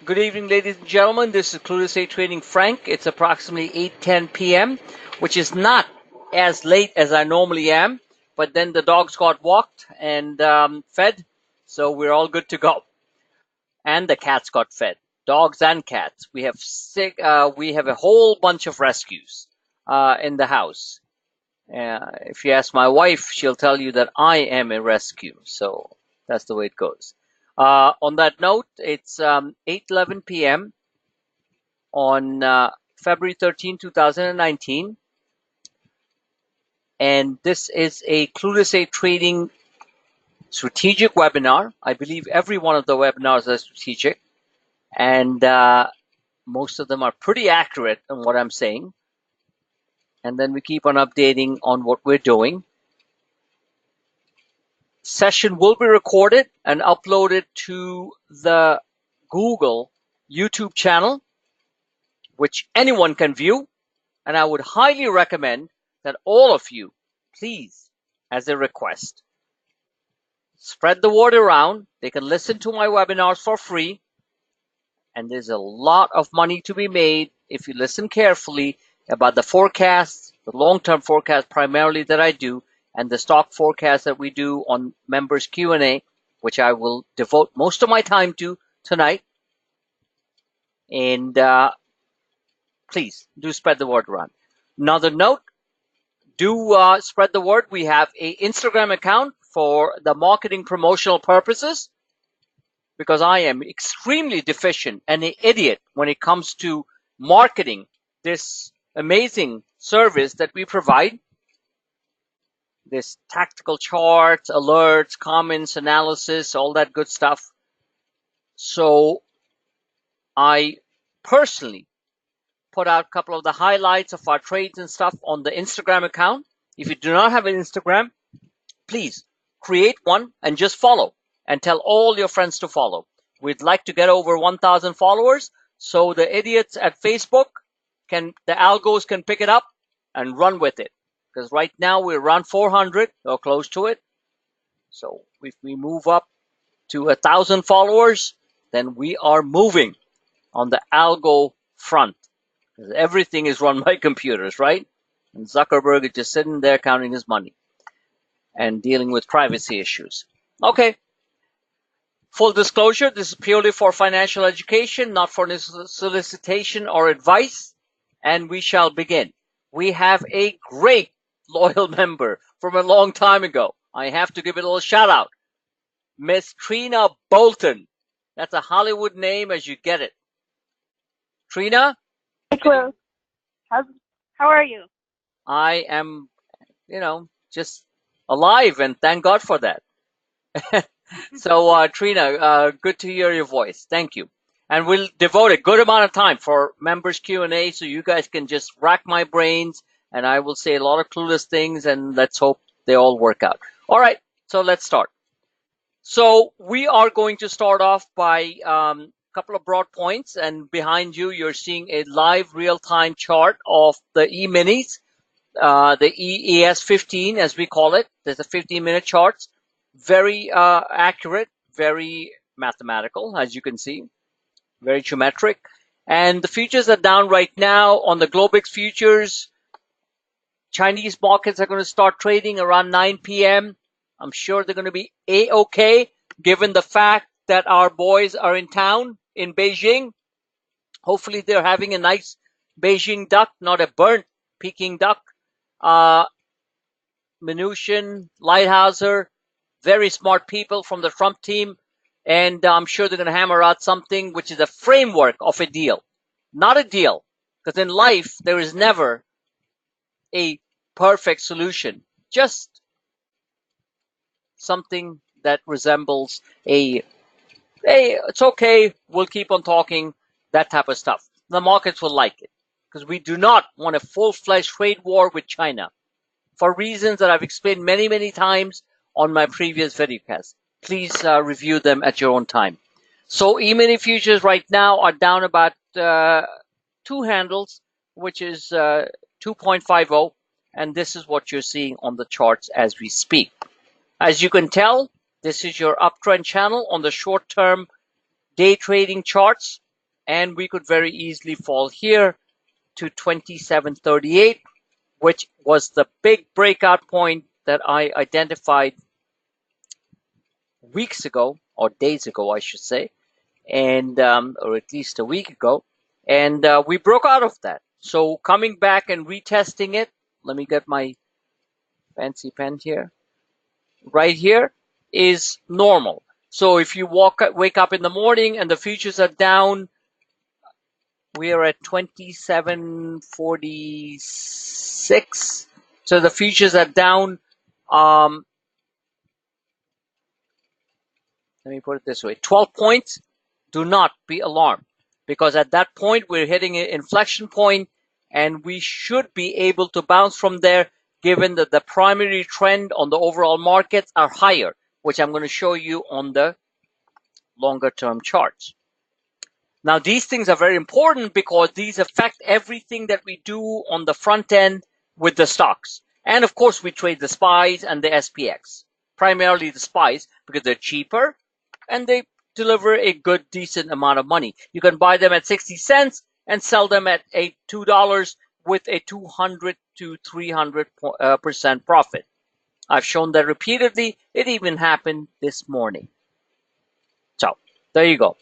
Good evening, ladies and gentlemen. This is Clueless Day Trading Frank. It's approximately 8:10 p.m., which is not as late as I normally am, but then the dogs got walked and fed, so we're all good to go. And the cats got fed, dogs and cats. We have we have a whole bunch of rescues in the house. If you ask my wife, she'll tell you that I am a rescue. So that's the way it goes. On that note, it's 8:11 p.m. on February 13, 2019. And this is a Clueless Day Trading strategic webinar. I believe every one of the webinars are strategic. And most of them are pretty accurate on what I'm saying. And then we keep on updating on what we're doing. Session will be recorded and uploaded to the Google YouTube channel, which anyone can view. And I would highly recommend that all of you, please, as a request, spread the word around. They can listen to my webinars for free. And there's a lot of money to be made if you listen carefully about the forecasts, the long-term forecast primarily that I do, and the stock forecast that we do on members Q&A, which I will devote most of my time to tonight. And please do spread the word around. Another note, do spread the word. We have an Instagram account for the marketing promotional purposes, because I am extremely deficient and an idiot when it comes to marketing this amazing service that we provide. This tactical charts, alerts, comments, analysis, all that good stuff. So I personally put out a couple of the highlights of our trades and stuff on the Instagram account. If you do not have an Instagram, please create one and just follow and tell all your friends to follow. We'd like to get over 1,000 followers so the idiots at Facebook the algos can pick it up and run with it. Because right now we're around 400 or close to it. So if we move up to 1,000 followers, then we are moving on the algo front. Because everything is run by computers, right? And Zuckerberg is just sitting there counting his money and dealing with privacy issues. Okay. Full disclosure, this is purely for financial education, not for solicitation or advice. And we shall begin. We have a great loyal member from a long time ago. I have to give it a little shout out. Miss Trina Bolton. That's a Hollywood name as you get it. Trina? Hey, Clue. How are you? I am, just alive, and thank God for that. So, Trina, good to hear your voice. Thank you. And we'll devote a good amount of time for members Q&A so you guys can just rack my brains, and I will say a lot of clueless things, and let's hope they all work out. All right, so let's start. So we are going to start off by a couple of broad points, and behind you, you're seeing a live real-time chart of the E-minis, the ES15 as we call it. There's a 15-minute charts. Very accurate, very mathematical, as you can see, very geometric. And the futures are down right now on the Globex futures. Chinese markets are going to start trading around 9 p.m. I'm sure they're going to be A-okay, given the fact that our boys are in town in Beijing. Hopefully they're having a nice Beijing duck, not a burnt Peking duck. Mnuchin, Lighthouser, very smart people from the Trump team, and I'm sure they're going to hammer out something which is a framework of a deal, not a deal, because in life there is never a perfect solution, just something that resembles a it's okay, we'll keep on talking, that type of stuff. The markets will like it, because we do not want a full-fledged trade war with China for reasons that I've explained many, many times on my previous videocast. Please review them at your own time. So E-mini futures right now are down about 2 handles, which is 2.50, and this is what you're seeing on the charts as we speak. As you can tell, this is your uptrend channel on the short-term day trading charts. and we could very easily fall here to 2738, which was the big breakout point that I identified weeks ago, or days ago, I should say, and or at least a week ago, and we broke out of that. So coming back and retesting it, let me get my fancy pen here. Right here is normal. So if you wake up in the morning and the futures are down, we are at 2746. So the futures are down. Let me put it this way: 12 points. Do not be alarmed, because at that point we're hitting an inflection point, and we should be able to bounce from there, given that the primary trend on the overall markets are higher, which I'm going to show you on the longer term charts. Now, these things are very important because these affect everything that we do on the front end with the stocks. And of course, we trade the SPYs and the SPX, primarily the SPYs, because they're cheaper and they deliver a good, decent amount of money. You can buy them at 60 cents and sell them at $2 with a 200 to 300% profit. I've shown that repeatedly. It even happened this morning. So there you go.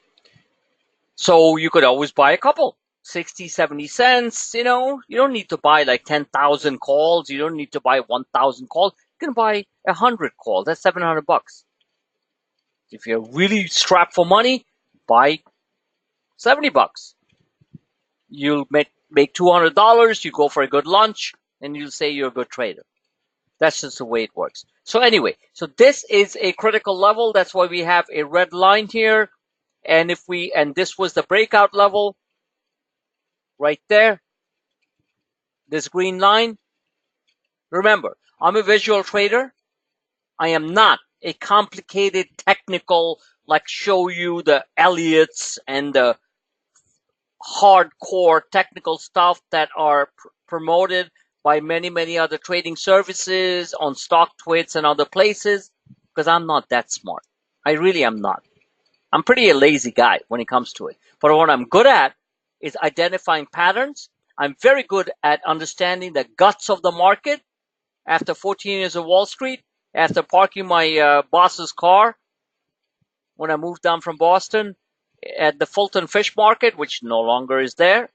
So you could always buy a couple, 60, 70 cents. You know, you don't need to buy like 10,000 calls. You don't need to buy 1,000 calls. You can buy 100 calls. That's $700. If you're really strapped for money, buy $70. You'll make $200. You go for a good lunch, and you'll say you're a good trader. That's just the way it works. So anyway, so this is a critical level. That's why we have a red line here. And this was the breakout level right there, this green line. Remember, I'm a visual trader. I am not a complicated technical, like show you the Elliots and the hardcore technical stuff that are promoted by many, many other trading services on StockTwits and other places, because I'm not that smart. I really am not. I'm pretty a lazy guy when it comes to it. But what I'm good at is identifying patterns. I'm very good at understanding the guts of the market. After 14 years of Wall Street, after parking my boss's car when I moved down from Boston at the Fulton Fish Market, which no longer is there,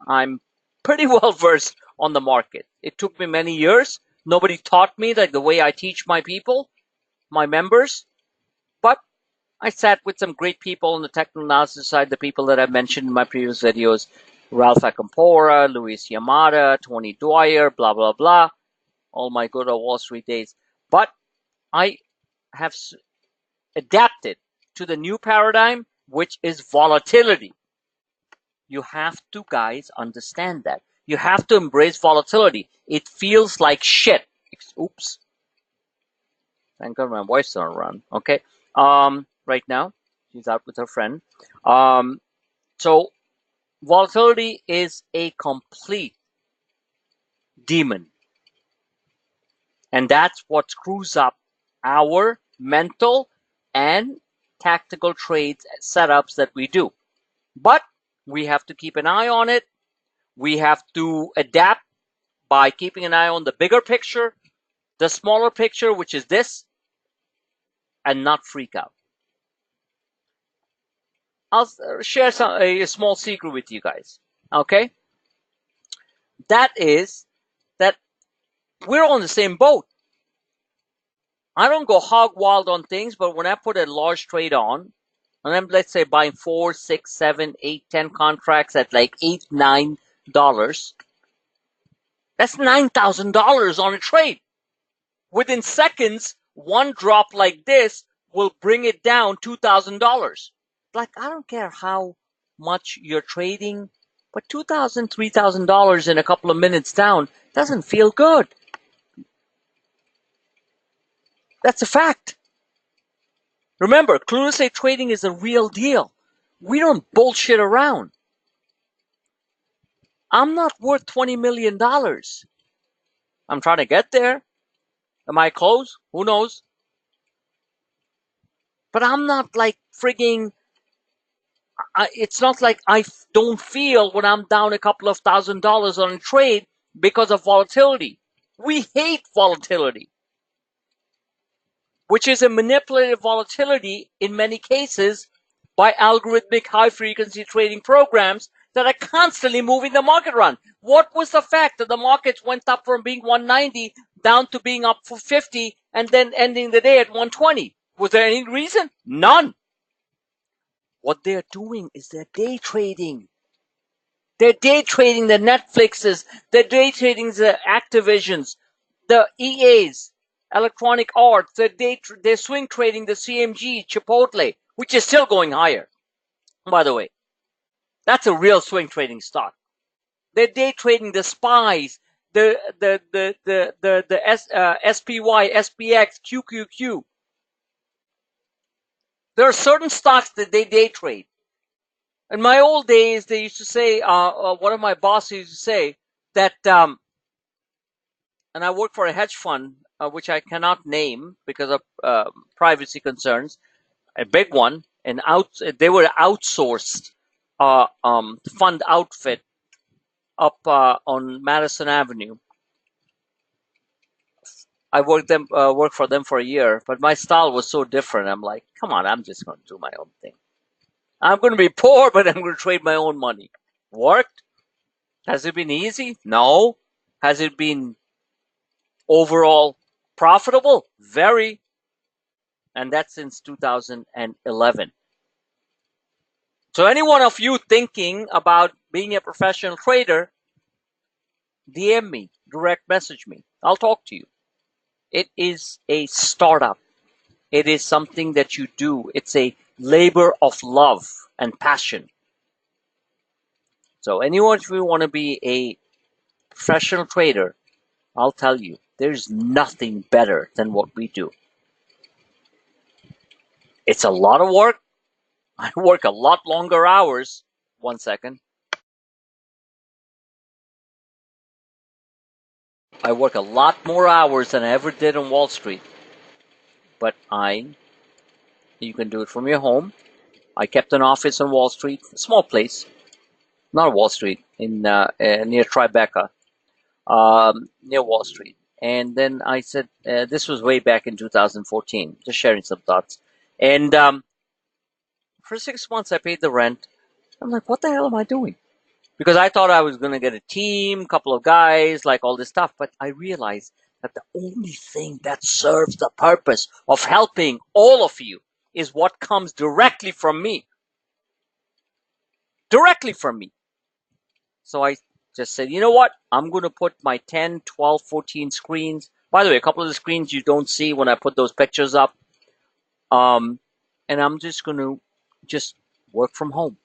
I'm pretty well versed on the market. It took me many years. Nobody taught me like the way I teach my people, my members. But I sat with some great people on the technical analysis side, the people that I mentioned in my previous videos, Ralph Acampora, Luis Yamada, Tony Dwyer, blah, blah, blah, all my good old Wall Street days. But I have adapted to the new paradigm, which is volatility. You have to, guys, understand that. You have to embrace volatility. It feels like shit. Oops. Thank God my wife's on a run. Okay. Right now, she's out with her friend. So volatility is a complete demon. And that's what screws up our mental and tactical trades setups that we do. But we have to keep an eye on it. We have to adapt by keeping an eye on the bigger picture, the smaller picture, which is this, and not freak out. I'll share a small secret with you guys. Okay? That is that we're on the same boat. I don't go hog wild on things, but when I put a large trade on, and I'm, let's say, buying 4, 6, 7, 8, 10 contracts at like $8, $9, that's $9,000 on a trade. Within seconds, one drop like this will bring it down $2,000. Like, I don't care how much you're trading, but $2,000, $3,000 in a couple of minutes down doesn't feel good. That's a fact. Remember, Clueless A trading is a real deal. We don't bullshit around. I'm not worth $20 million. I'm trying to get there. Am I close? Who knows? But I'm not like frigging, it's not like don't feel when I'm down a couple of $1,000 on a trade because of volatility. We hate volatility, which is a manipulative volatility in many cases by algorithmic high frequency trading programs that are constantly moving the market around. What was the fact that the markets went up from being 190 down to being up for 50 and then ending the day at 120? Was there any reason? None. What they're doing is they're day trading. They're day trading the Netflixes, they're day trading the Activisions, the EAs, Electronic Arts, they're swing trading the CMG, Chipotle, which is still going higher, by the way. That's a real swing trading stock. They're day trading the SPYs, the SPY, SPX, QQQ. There are certain stocks that they day trade. In my old days, they used to say, one of my bosses used to say that, and I work for a hedge fund, which I cannot name because of privacy concerns, a big one, and they were outsourced fund outfit up on Madison Avenue. I worked for them for a year, but my style was so different. I'm like, come on, I'm just going to do my own thing. I'm going to be poor, but I'm going to trade my own money. Worked? Has it been easy? No. Has it been overall profitable? Very. And that's since 2011. So any one of you thinking about being a professional trader, DM me, direct message me. I'll talk to you. It is a startup. It is something that you do. It's a labor of love and passion. So anyone who want to be a professional trader, I'll tell you, there's nothing better than what we do. It's a lot of work. I work a lot longer hours. 1 second. I work a lot more hours than I ever did on Wall Street. But you can do it from your home. I kept an office on Wall Street, a small place, not Wall Street, in near Tribeca, near Wall Street. And then I said, this was way back in 2014, just sharing some thoughts. And for 6 months, I paid the rent. I'm like, what the hell am I doing? Because I thought I was going to get a team, couple of guys, like all this stuff. But I realized that the only thing that serves the purpose of helping all of you is what comes directly from me. Directly from me. So I just said, you know what? I'm going to put my 10, 12, 14 screens. By the way, a couple of the screens you don't see when I put those pictures up. And I'm just going to just work from home.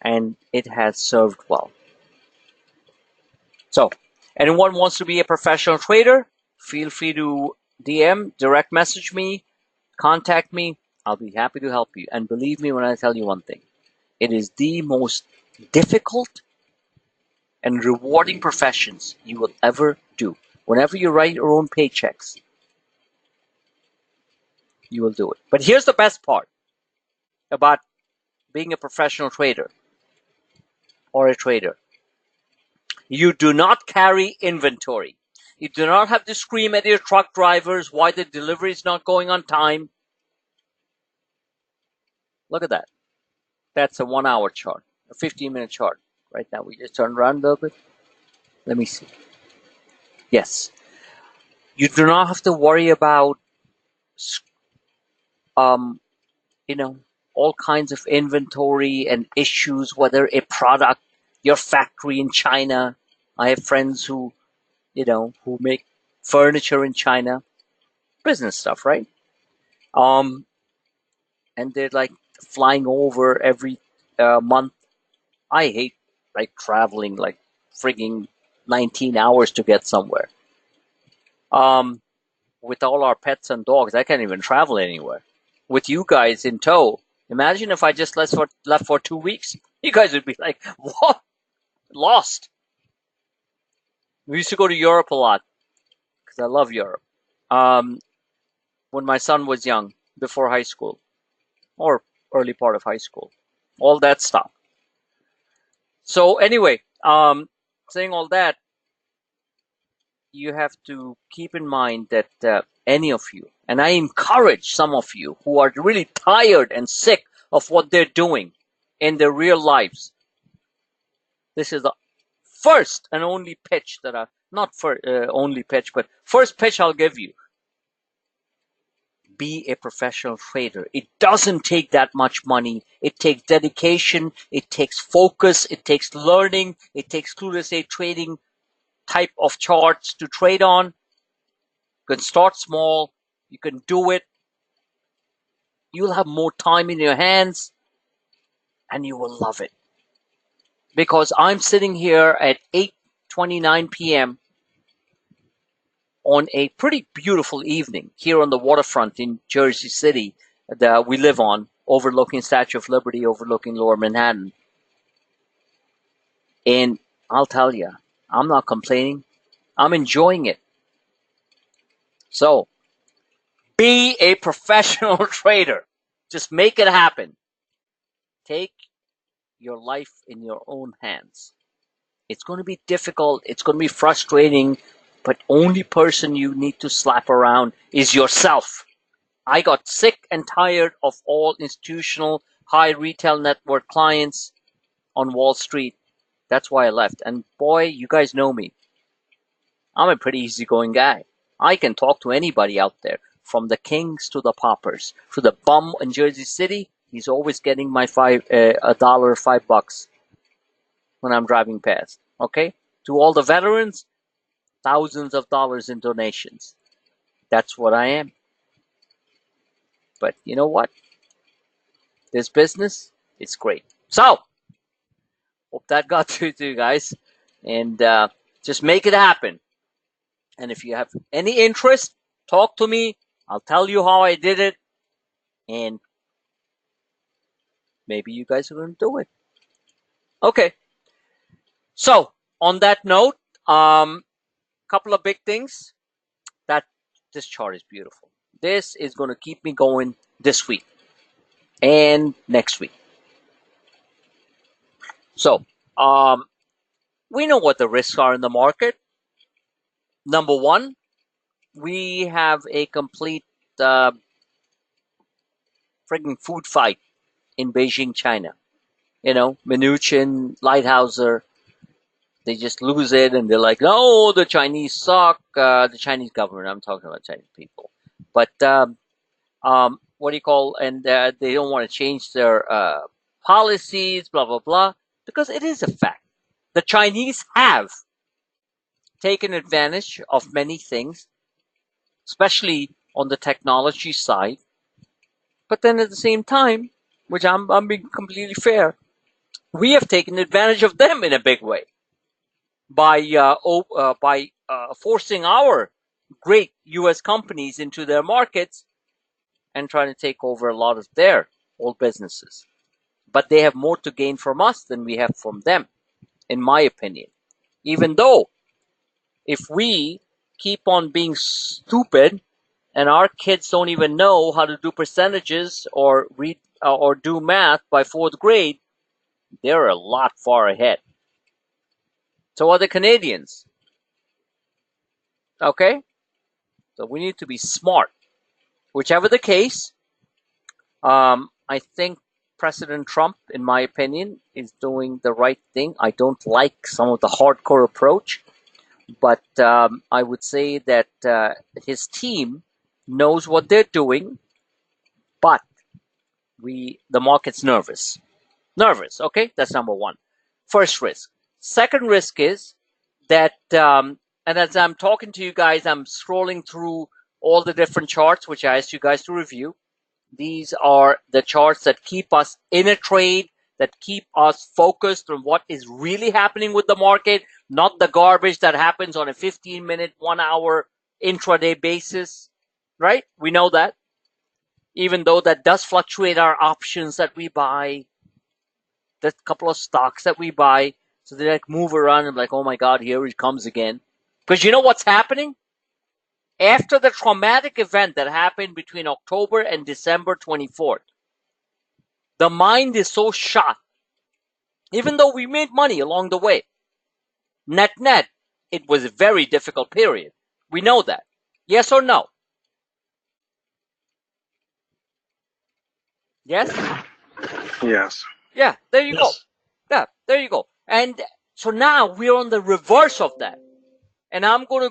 And it has served well. So, anyone wants to be a professional trader, feel free to DM, direct message me, contact me. I'll be happy to help you. And believe me when I tell you one thing, it is the most difficult and rewarding professions you will ever do. Whenever you write your own paychecks, you will do it. But here's the best part about being a professional trader or a trader. You do not carry inventory. You do not have to scream at your truck drivers why the delivery is not going on time. Look at that. That's a 1 hour chart, a 15-minute chart. Right now, we just turn around a little bit. Let me see. Yes. You do not have to worry about, all kinds of inventory and issues, whether a product, your factory in China. I have friends who make furniture in China, business stuff, right? And they're like flying over every month. I hate traveling like frigging 19 hours to get somewhere. With all our pets and dogs, I can't even travel anywhere. With you guys in tow, imagine if I just left for 2 weeks. You guys would be like, what? Lost. We used to go to Europe a lot because I love Europe. When my son was young, before high school, or early part of high school, all that stuff. So anyway, saying all that, you have to keep in mind that any of you, and I encourage some of you who are really tired and sick of what they're doing in their real lives, this is the first and only pitch that I, not for only pitch, but first pitch I'll give you. Be a professional trader. It doesn't take that much money. It takes dedication. It takes focus. It takes learning. It takes clue to say trading type of charts to trade on. You can start small. You can do it. You'll have more time in your hands and you will love it. Because I'm sitting here at 8:29 p.m. on a pretty beautiful evening here on the waterfront in Jersey City that we live on, overlooking Statue of Liberty, overlooking Lower Manhattan. And I'll tell you, I'm not complaining. I'm enjoying it. So, be a professional trader. Just make it happen. Take your life in your own hands. It's going to be difficult. It's going to be frustrating. But only person you need to slap around is yourself. I got sick and tired of all institutional high retail network clients on Wall Street. That's why I left. And boy, you guys know me. I'm a pretty easygoing guy. I can talk to anybody out there, from the kings to the paupers, to the bum in Jersey City. He's always getting my $5 when I'm driving past. Okay? To all the veterans, thousands of dollars in donations. That's what I am. But you know what? This business, it's great. So, hope that got through to you guys. And just make it happen. And if you have any interest, talk to me. I'll tell you how I did it. And maybe you guys are going to do it. Okay. So, on that note, couple of big things. That this chart is beautiful. This is going to keep me going this week and next week. So, we know what the risks are in the market. Number one, we have a complete frigging food fight in Beijing, China. You know, Mnuchin, Lighthouser, they just lose it and they're like, no, the Chinese suck. The Chinese government, I'm talking about Chinese people. But what do you call, and they don't want to change their policies, blah, blah, blah, because it is a fact. The Chinese have taken advantage of many things, especially on the technology side. But then at the same time, which I'm being completely fair, we have taken advantage of them in a big way by forcing our great U.S. companies into their markets and trying to take over a lot of their old businesses. But they have more to gain from us than we have from them, in my opinion. Even though if we keep on being stupid and our kids don't even know how to do percentages or read or do math by fourth grade, they're a lot far ahead. So are the Canadians. Okay? So we need to be smart. Whichever the case, I think President Trump, in my opinion, is doing the right thing. I don't like some of the hardcore approach, but I would say that his team knows what they're doing, but the market's nervous. Nervous, okay? That's number one. First risk. Second risk is that, and as I'm talking to you guys, I'm scrolling through all the different charts, which I asked you guys to review. These are the charts that keep us in a trade, that keep us focused on what is really happening with the market, not the garbage that happens on a 15-minute, 1-hour intraday basis, right? We know that. Even though that does fluctuate our options that we buy, the couple of stocks that we buy, so they like move around and like, oh my God, here it comes again. Because you know what's happening? After the traumatic event that happened between October and December 24th, The mind is so shot. Even though we made money along the way, net, it was a very difficult period. We know that. Yes or no? Yes? Yes. Yeah, there you go. Yeah, there you go. And so now we're on the reverse of that. And I'm going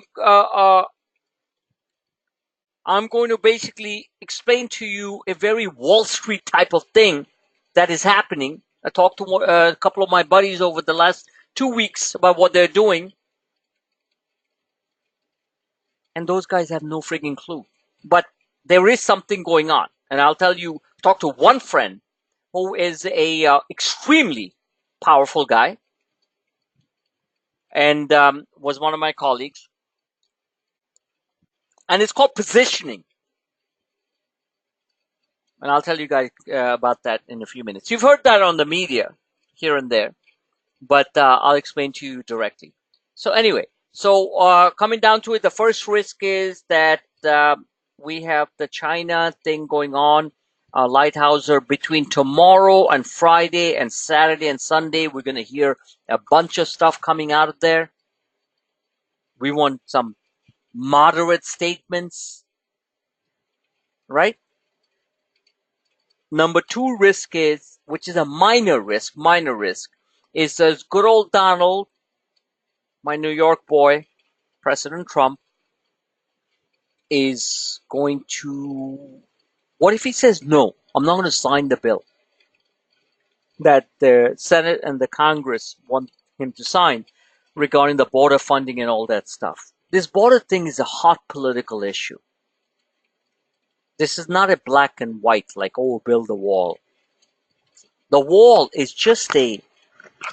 to basically explain to you a very Wall Street type of thing that is happening. I talked to a couple of my buddies over the last 2 weeks about what they're doing, and those guys have no frigging clue. But there is something going on, and I'll tell you. Talk to one friend who is a extremely powerful guy, and was one of my colleagues, and it's called positioning. And I'll tell you guys about that in a few minutes. You've heard that on the media here and there, but I'll explain to you directly. So anyway, coming down to it, the first risk is that we have the China thing going on. Lighthouser, between tomorrow and Friday and Saturday and Sunday, we're going to hear a bunch of stuff coming out of there. We want some moderate statements, right? Number two risk is, which is a minor risk, is as good old Donald, my New York boy, President Trump, is going to, what if he says, no, I'm not going to sign the bill that the Senate and the Congress want him to sign regarding the border funding and all that stuff. This border thing is a hot political issue. This is not a black and white, like, oh, build a wall. The wall is just a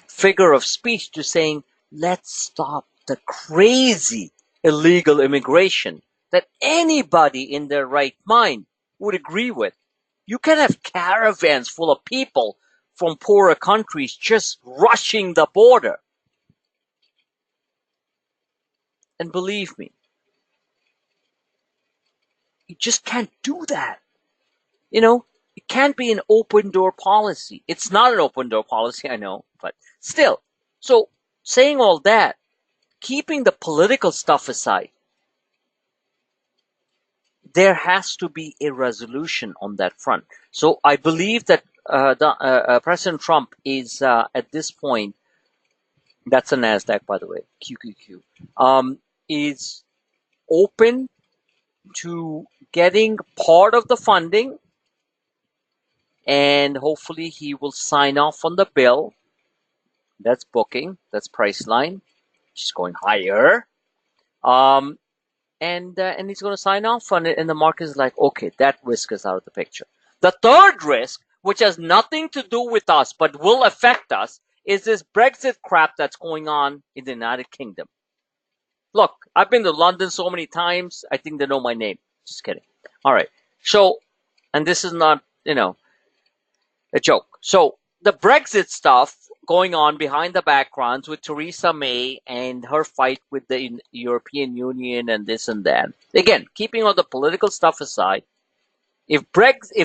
figure of speech to saying, let's stop the crazy illegal immigration that anybody in their right mind would agree with. You can have caravans full of people from poorer countries just rushing the border. And believe me, you just can't do that. You know, it can't be an open door policy. It's not an open door policy, I know, but still. So saying all that, keeping the political stuff aside, there has to be a resolution on that front. So I believe that President Trump is at this point, that's a NASDAQ, by the way, QQQ, is open to getting part of the funding, and hopefully he will sign off on the bill. That's booking, that's Priceline, just going higher. And he's going to sign off on it, and the market is like, okay, that risk is out of the picture. The third risk, which has nothing to do with us but will affect us, is this Brexit crap that's going on in the United Kingdom. Look, I've been to London so many times, I think they know my name. Just kidding. All right. So, and this is not, a joke. So, the Brexit stuff going on behind the backgrounds with Theresa May and her fight with the European Union and this and that. Again, keeping all the political stuff aside, if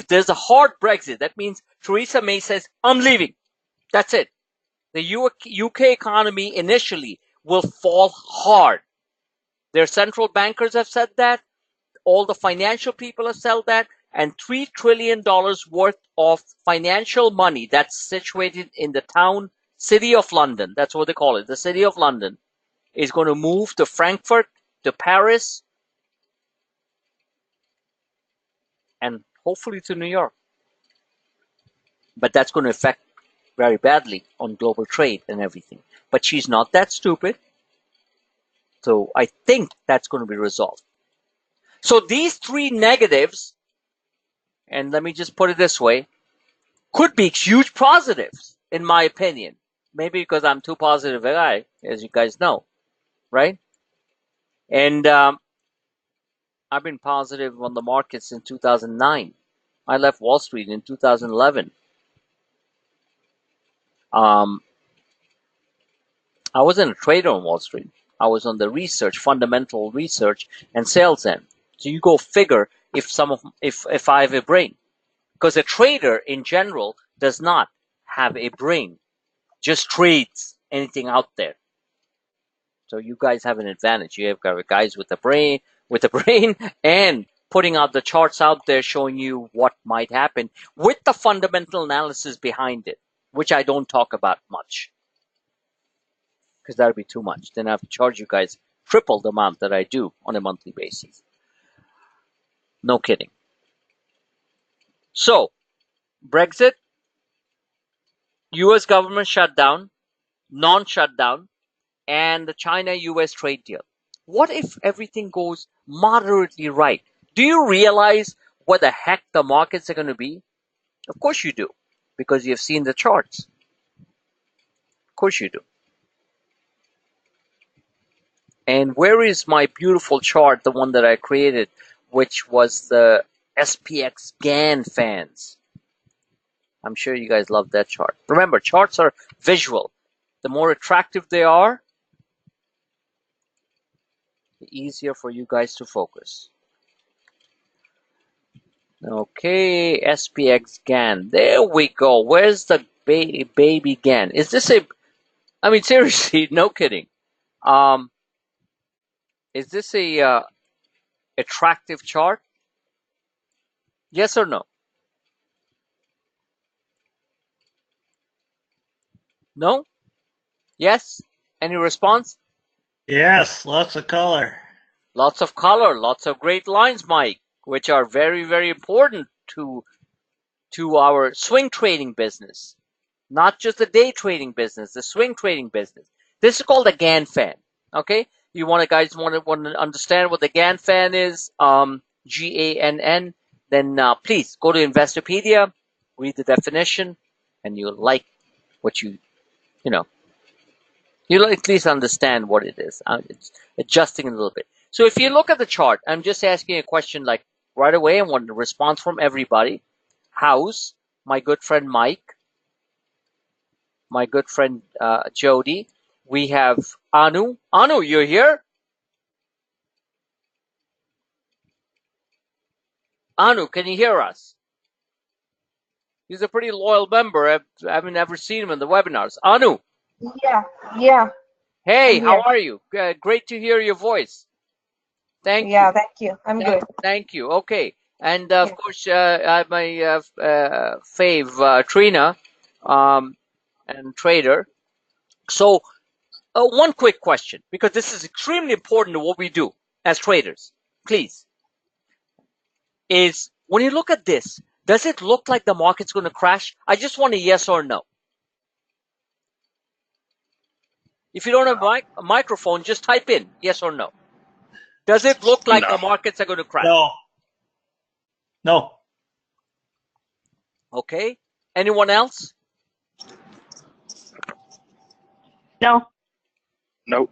there's a hard Brexit, that means Theresa May says, I'm leaving. That's it. The UK economy initially will fall hard. Their central bankers have said that. All the financial people have said that. And $3 trillion worth of financial money that's situated in the city of London, that's what they call it, the city of London, is going to move to Frankfurt, to Paris, and hopefully to New York. But that's going to affect very badly on global trade and everything. But she's not that stupid. So I think that's going to be resolved. So these three negatives, and let me just put it this way, could be huge positives, in my opinion. Maybe because I'm too positive a guy, as you guys know, right? And I've been positive on the markets in 2009. I left Wall Street in 2011. I wasn't a trader on Wall Street. I was on the research, fundamental research and sales end. So you go figure if I have a brain. Because a trader in general does not have a brain, just trades anything out there. So you guys have an advantage. You have got guys with a brain, and putting out the charts out there showing you what might happen with the fundamental analysis behind it, which I don't talk about much because that would be too much. Then I have to charge you guys triple the amount that I do on a monthly basis. No kidding. So, Brexit, US government shutdown, non-shutdown, and the China-US trade deal. What if everything goes moderately right? Do you realize what the heck the markets are going to be? Of course you do, because you've seen the charts. Of course you do. And where is my beautiful chart, the one that I created, which was the SPX GAN fans? I'm sure you guys love that chart. Remember, charts are visual. The more attractive they are, the easier for you guys to focus. Okay, SPX GAN. There we go. Where's the baby GAN? Is this a... I mean, seriously, no kidding. Is this a attractive chart? Yes or no? No? Yes? Any response? Yes, lots of color. Lots of color, lots of great lines, Mike, which are very, very important to our swing trading business. Not just the day trading business, the swing trading business. This is called a GAN fan. Okay? You guys want to understand what the GAN fan is? GANN. Then please go to Investopedia, read the definition, and you'll like what you'll at least understand what it is. It's adjusting a little bit. So if you look at the chart, I'm just asking a question like right away. I want a response from everybody. House, my good friend Mike, my good friend Jody. We have Anu. Anu, you're here? Anu, can you hear us? He's a pretty loyal member. I haven't ever seen him in the webinars. Anu. Yeah. Hey, how are you? Great to hear your voice. Thank you. Thank you. I'm good. Thank you. Okay. And of course, I have my fave, Trina, and trader. So one quick question, because this is extremely important to what we do as traders, please, is when you look at this, does it look like the market's going to crash? I just want a yes or no. If you don't have a microphone, just type in yes or no. Does it look like the markets are going to crash? No. Okay. Anyone else? No. Nope.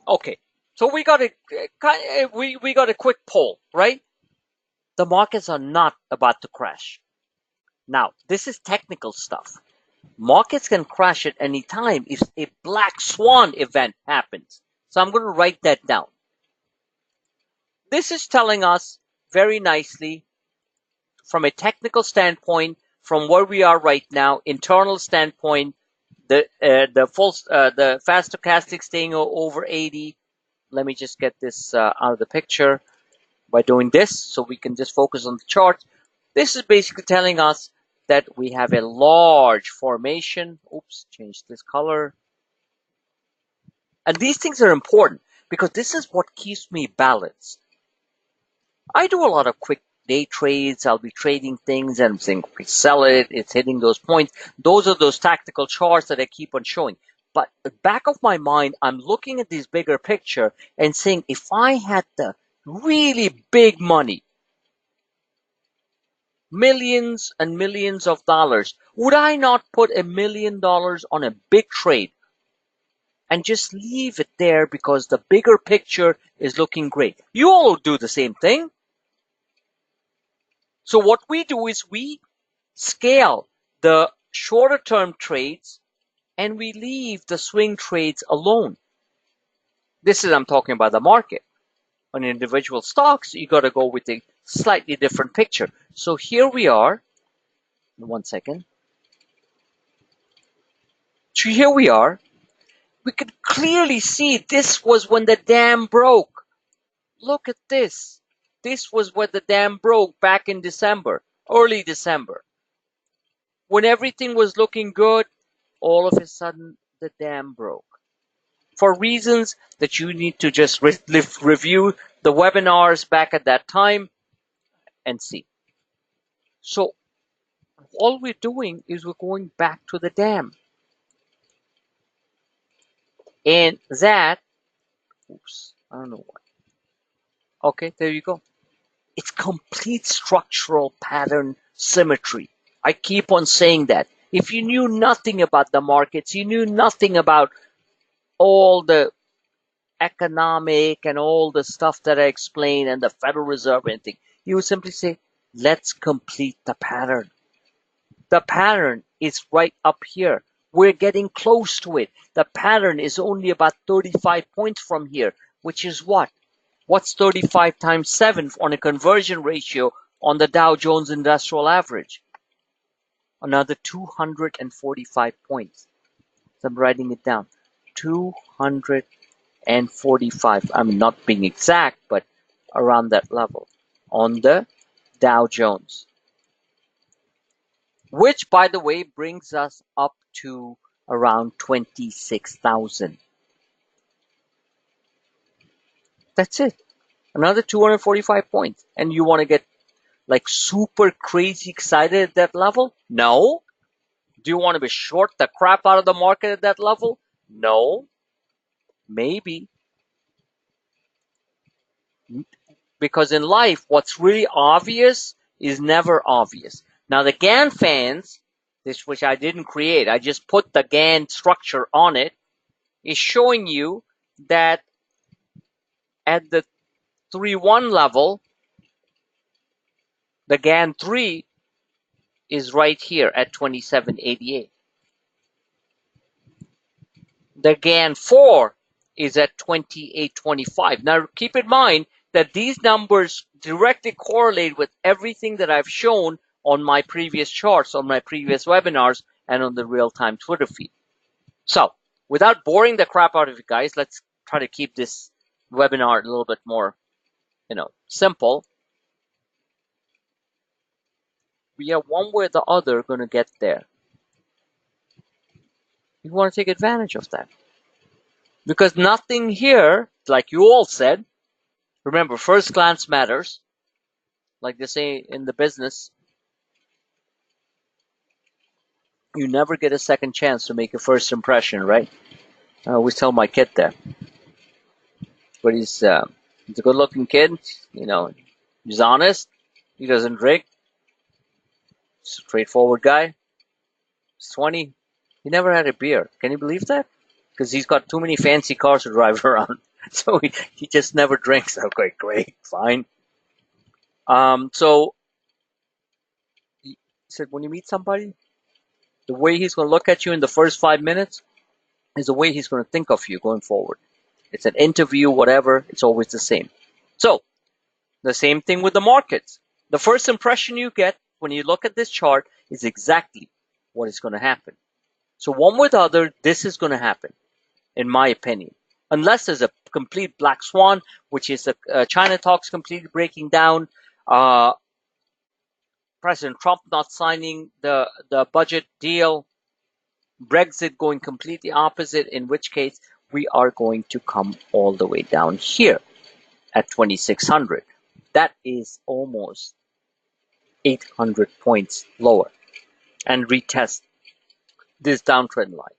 Okay. So we got a quick poll, right? The markets are not about to crash. Now, this is technical stuff. Markets can crash at any time if a black swan event happens. So I'm going to write that down. This is telling us very nicely from a technical standpoint, from where we are right now, internal standpoint, the fast stochastic staying over 80. Let me just get this out of the picture by doing this so we can just focus on the chart. This is basically telling us that we have a large formation. Oops, change this color. And these things are important because this is what keeps me balanced. I do a lot of quick day trades. I'll be trading things and saying, we sell it, it's hitting those points. Those are those tactical charts that I keep on showing. But at the back of my mind, I'm looking at this bigger picture and saying, if I had the really big money, millions and millions of dollars, would I not put $1 million on a big trade and just leave it there because the bigger picture is looking great? You all do the same thing. So what we do is we scale the shorter term trades and we leave the swing trades alone. This is, I'm talking about the market. On individual stocks, you got to go with a slightly different picture. So here we are. 1 second. So here we are. We could clearly see this was when the dam broke. Look at this. This was when the dam broke back in December, early December. When everything was looking good, all of a sudden the dam broke. For reasons that you need to just review the webinars back at that time and see. So all we're doing is we're going back to the dam. And that, oops, I don't know what. Okay, there you go. It's complete structural pattern symmetry. I keep on saying that. If you knew nothing about the markets, you knew nothing about all the economic and all the stuff that I explained and the Federal Reserve and anything, you would simply say, let's complete the pattern. The pattern is right up here. We're getting close to it. The pattern is only about 35 points from here, which is what? What's 35 times 7 on a conversion ratio on the Dow Jones Industrial Average? Another 245 points. So I'm writing it down. 245. I'm not being exact, but around that level on the Dow Jones. Which, by the way, brings us up to around 26,000. That's it. Another 245 points. And you want to get like super crazy excited at that level? No. Do you want to be short the crap out of the market at that level? No. Maybe. Because in life, what's really obvious is never obvious. Now the Gann fans, this which I didn't create, I just put the Gann structure on it, is showing you that at the 3-1 level, the Gann 3 is right here at 2788. The Gann 4 is at 2825. Now keep in mind that these numbers directly correlate with everything that I've shown on my previous charts, on my previous webinars, and on the real-time Twitter feed. So without boring the crap out of you guys, let's try to keep this webinar a little bit more, simple. We are one way or the other going to get there. You want to take advantage of that. Because nothing here, like you all said, remember, first glance matters. Like they say in the business, you never get a second chance to make a first impression, right? I always tell my kid that. But he's a good-looking kid, he's honest, he doesn't drink, straightforward guy. He's 20, he never had a beer. Can you believe that? Because he's got too many fancy cars to drive around. So he just never drinks. Okay, great, fine. So he said, when you meet somebody, the way he's going to look at you in the first 5 minutes is the way he's going to think of you going forward. It's an interview, whatever, it's always the same. So the same thing with the markets. The first impression you get when you look at this chart is exactly what is going to happen. So one way or the other, this is going to happen, in my opinion. Unless there's a complete black swan, which is China talks completely breaking down, President Trump not signing the budget deal, Brexit going completely opposite, in which case we are going to come all the way down here at 2,600. That is almost 800 points lower and retest this downtrend line.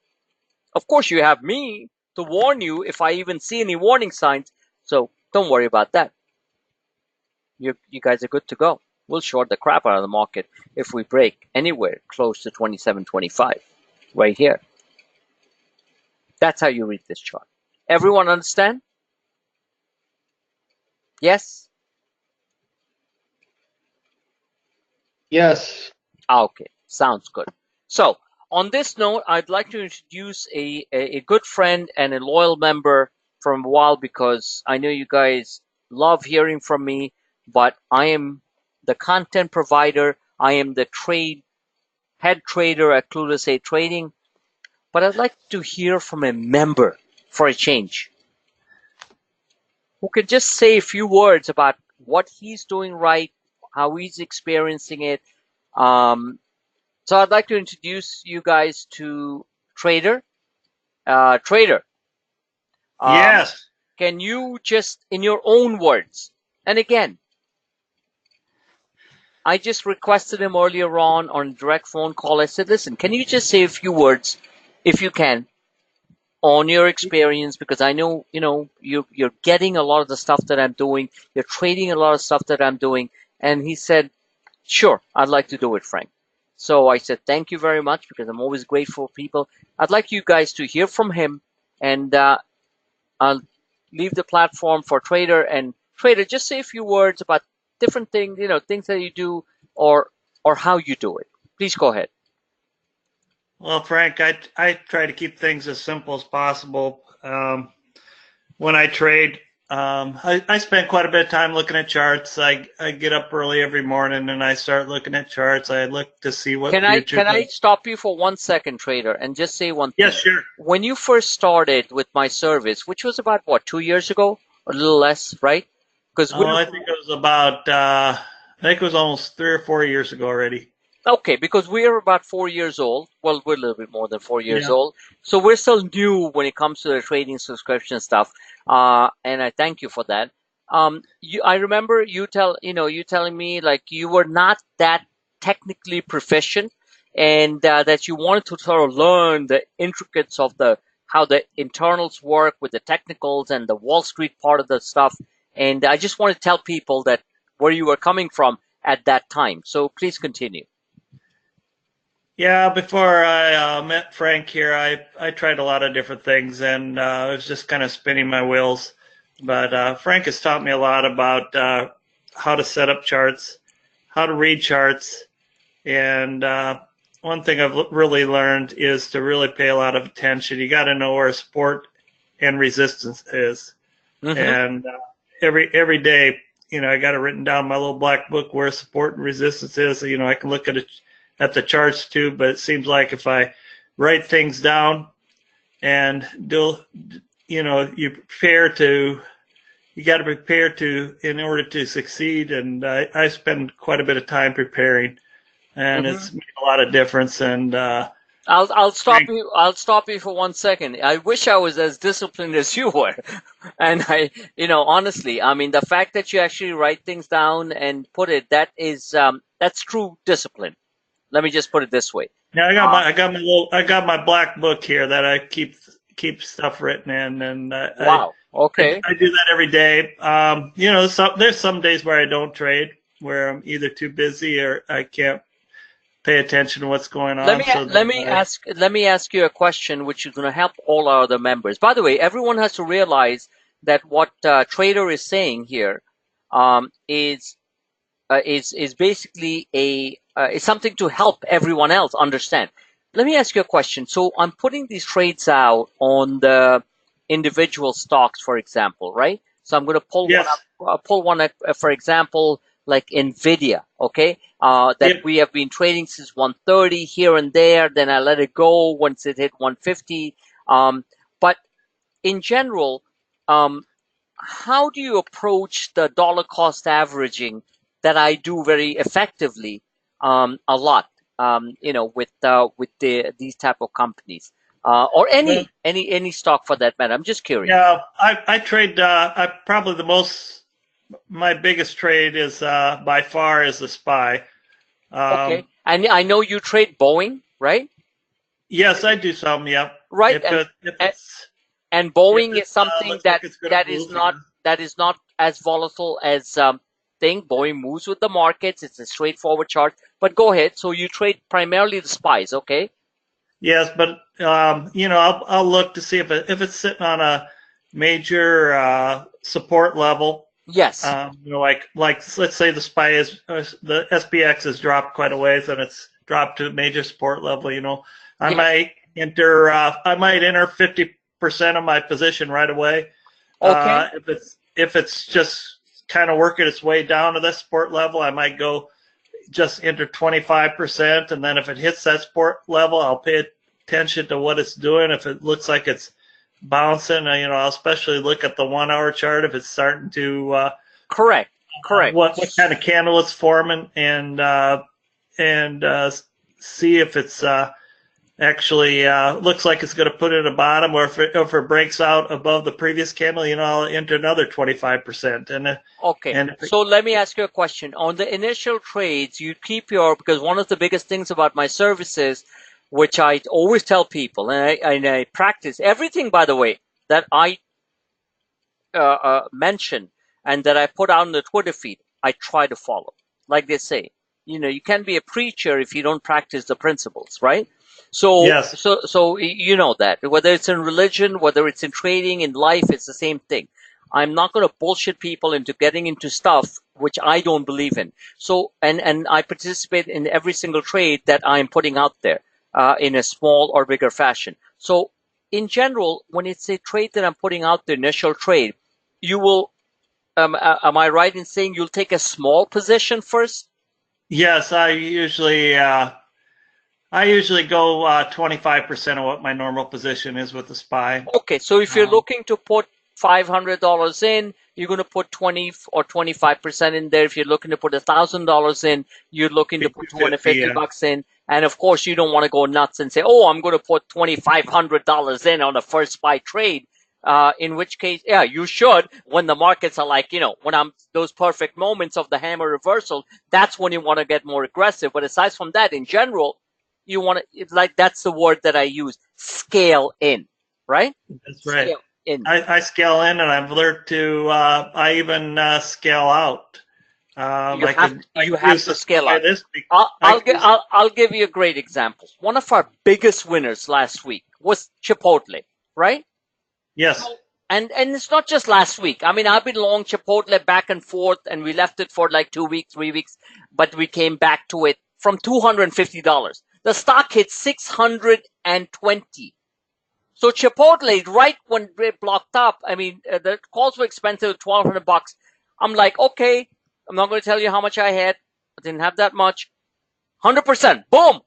Of course, you have me to warn you if I even see any warning signs, so don't worry about that. You guys are good to go. We'll short the crap out of the market if we break anywhere close to 27.25 right here. That's how you read this chart. Everyone understand? Yes? Yes. Okay, sounds good. So on this note, I'd like to introduce a good friend and a loyal member from a while, because I know you guys love hearing from me, but I am the content provider. I am the trade head trader at Clueless 8 Trading, but I'd like to hear from a member for a change who could just say a few words about what he's doing right, how he's experiencing it. So I'd like to introduce you guys to Trader. Trader, Yes. can you just, in your own words, and again, I just requested him earlier on a direct phone call. I said, listen, can you just say a few words, if you can, on your experience? Because I know, you're getting a lot of the stuff that I'm doing. You're trading a lot of stuff that I'm doing. And he said, sure, I'd like to do it, Frank. So I said, thank you very much, because I'm always grateful for people. I'd like you guys to hear from him, and I'll leave the platform for Trader. And Trader, just say a few words about different things, things that you do, or how you do it. Please go ahead. Well, Frank, I try to keep things as simple as possible. When I trade, I spend quite a bit of time looking at charts. I get up early every morning and I start looking at charts. I look to see what Can I future. stop you for 1 second, Trader, and just say one thing? Yes, sure. When you first started with my service, which was about what, 2 years ago, or a little less, right? Because Oh, I think it was about. I think it was almost 3 or 4 years ago already. okay, because we're about 4 years old. Well, we're a little bit more than 4 years Yeah. old, so we're still new when it comes to the trading subscription stuff. And I thank you for that. I remember you telling me like you were not that technically proficient, and that you wanted to sort of learn the intricacies of how the internals work with the technicals and the Wall Street part of the stuff. And I just want to tell people that where you were coming from at that time. So please continue. Yeah, before I met Frank here, I tried a lot of different things, and I was just kind of spinning my wheels. But Frank has taught me a lot about how to set up charts, how to read charts, and one thing I've really learned is to really pay a lot of attention. You got to know where support and resistance is, Mm-hmm. and every day, I got it written down in my little black book where support and resistance is. I can look at it at the charts too, but it seems like if I write things down and you got to prepare in order to succeed. And I spend quite a bit of time preparing, and Mm-hmm. it's made a lot of difference. And I'll stop you. I'll stop you for 1 second. I wish I was as disciplined as you were, and honestly, I mean, the fact that you actually write things down and put it, that's true discipline. Let me just put it this way. yeah, I got my black book here that I keep stuff written in, and Wow. Okay. I do that every day. There's some days where I don't trade, where I'm either too busy or I can't pay attention to what's going on. Let me ask you a question, which is going to help all our other members. By the way, everyone has to realize that what Trader is saying here is basically is something to help everyone else understand. Let me ask you a question. So I'm putting these trades out on the individual stocks, for example, right? So I'm going to pull Yes. one up, for example, like Nvidia, okay? That Yep. we have been trading since 130 here and there. Then I let it go once it hit 150. But in general, how do you approach the dollar cost averaging that I do very effectively a lot, with these type of companies, or any stock for that matter? I'm just curious. Yeah, I trade. Probably my biggest trade is by far is the SPY. Okay, and I know you trade Boeing, right? Yes, I do some. Yeah. Right, and Boeing is something looks like it's gonna move, that is not as volatile as thing. Boeing moves with the markets. It's a straightforward chart. But go ahead. So you trade primarily the SPYs, okay? Yes, but I'll look to see if it's sitting on a major support level. Yes. Like let's say the SPY the SPX has dropped quite a ways and it's dropped to a major support level. I might enter 50% of my position right away. Okay. If it's just kind of working its way down to the support level, I might go just enter 25%, and then if it hits that support level, I'll pay attention to what it's doing. If it looks like it's bouncing, I'll especially look at the 1 hour chart if it's starting to Correct. what kind of candle it's forming, and see if it's actually looks like it's going to put it at the bottom, or if it breaks out above the previous candle, I'll enter another 25%. Okay. So let me ask you a question. On the initial trades, you keep because one of the biggest things about my services, which I always tell people, and I practice everything, by the way, that I mention and that I put out on the Twitter feed, I try to follow. Like they say, you can't be a preacher if you don't practice the principles, right? So, yes. so you know that whether it's in religion, whether it's in trading, in life, it's the same thing. I'm not going to bullshit people into getting into stuff which I don't believe in. So, and I participate in every single trade that I'm putting out there in a small or bigger fashion. So, in general, when it's a trade that I'm putting out, the initial trade, you will. Am I right in saying you'll take a small position first? Yes, I usually go 25% of what my normal position is with the SPY. Okay, so if you're looking to put $500 in, you're going to put 20 or 25% in there. If you're looking to put $1,000 in, you're looking to put $250 in. And of course, you don't want to go nuts and say, "Oh, I'm going to put $2,500 in on the first SPY trade." In which case, yeah, you should. When the markets are like, when those perfect moments of the hammer reversal, that's when you want to get more aggressive. But aside from that, in general, you want to, that's the word that I use, scale in, right? That's right. Scale in. I scale in, and I've learned to, I even scale out. You have to scale out. I'll give you a great example. One of our biggest winners last week was Chipotle, right? Yes. And it's not just last week. I mean, I've been long Chipotle back and forth, and we left it for like 2 weeks, 3 weeks, but we came back to it from $250. The stock hit $620. So Chipotle, right when it blocked up, I mean, the calls were expensive, $1,200. I'm like, okay, I'm not going to tell you how much I had. I didn't have that much. 100%. Boom.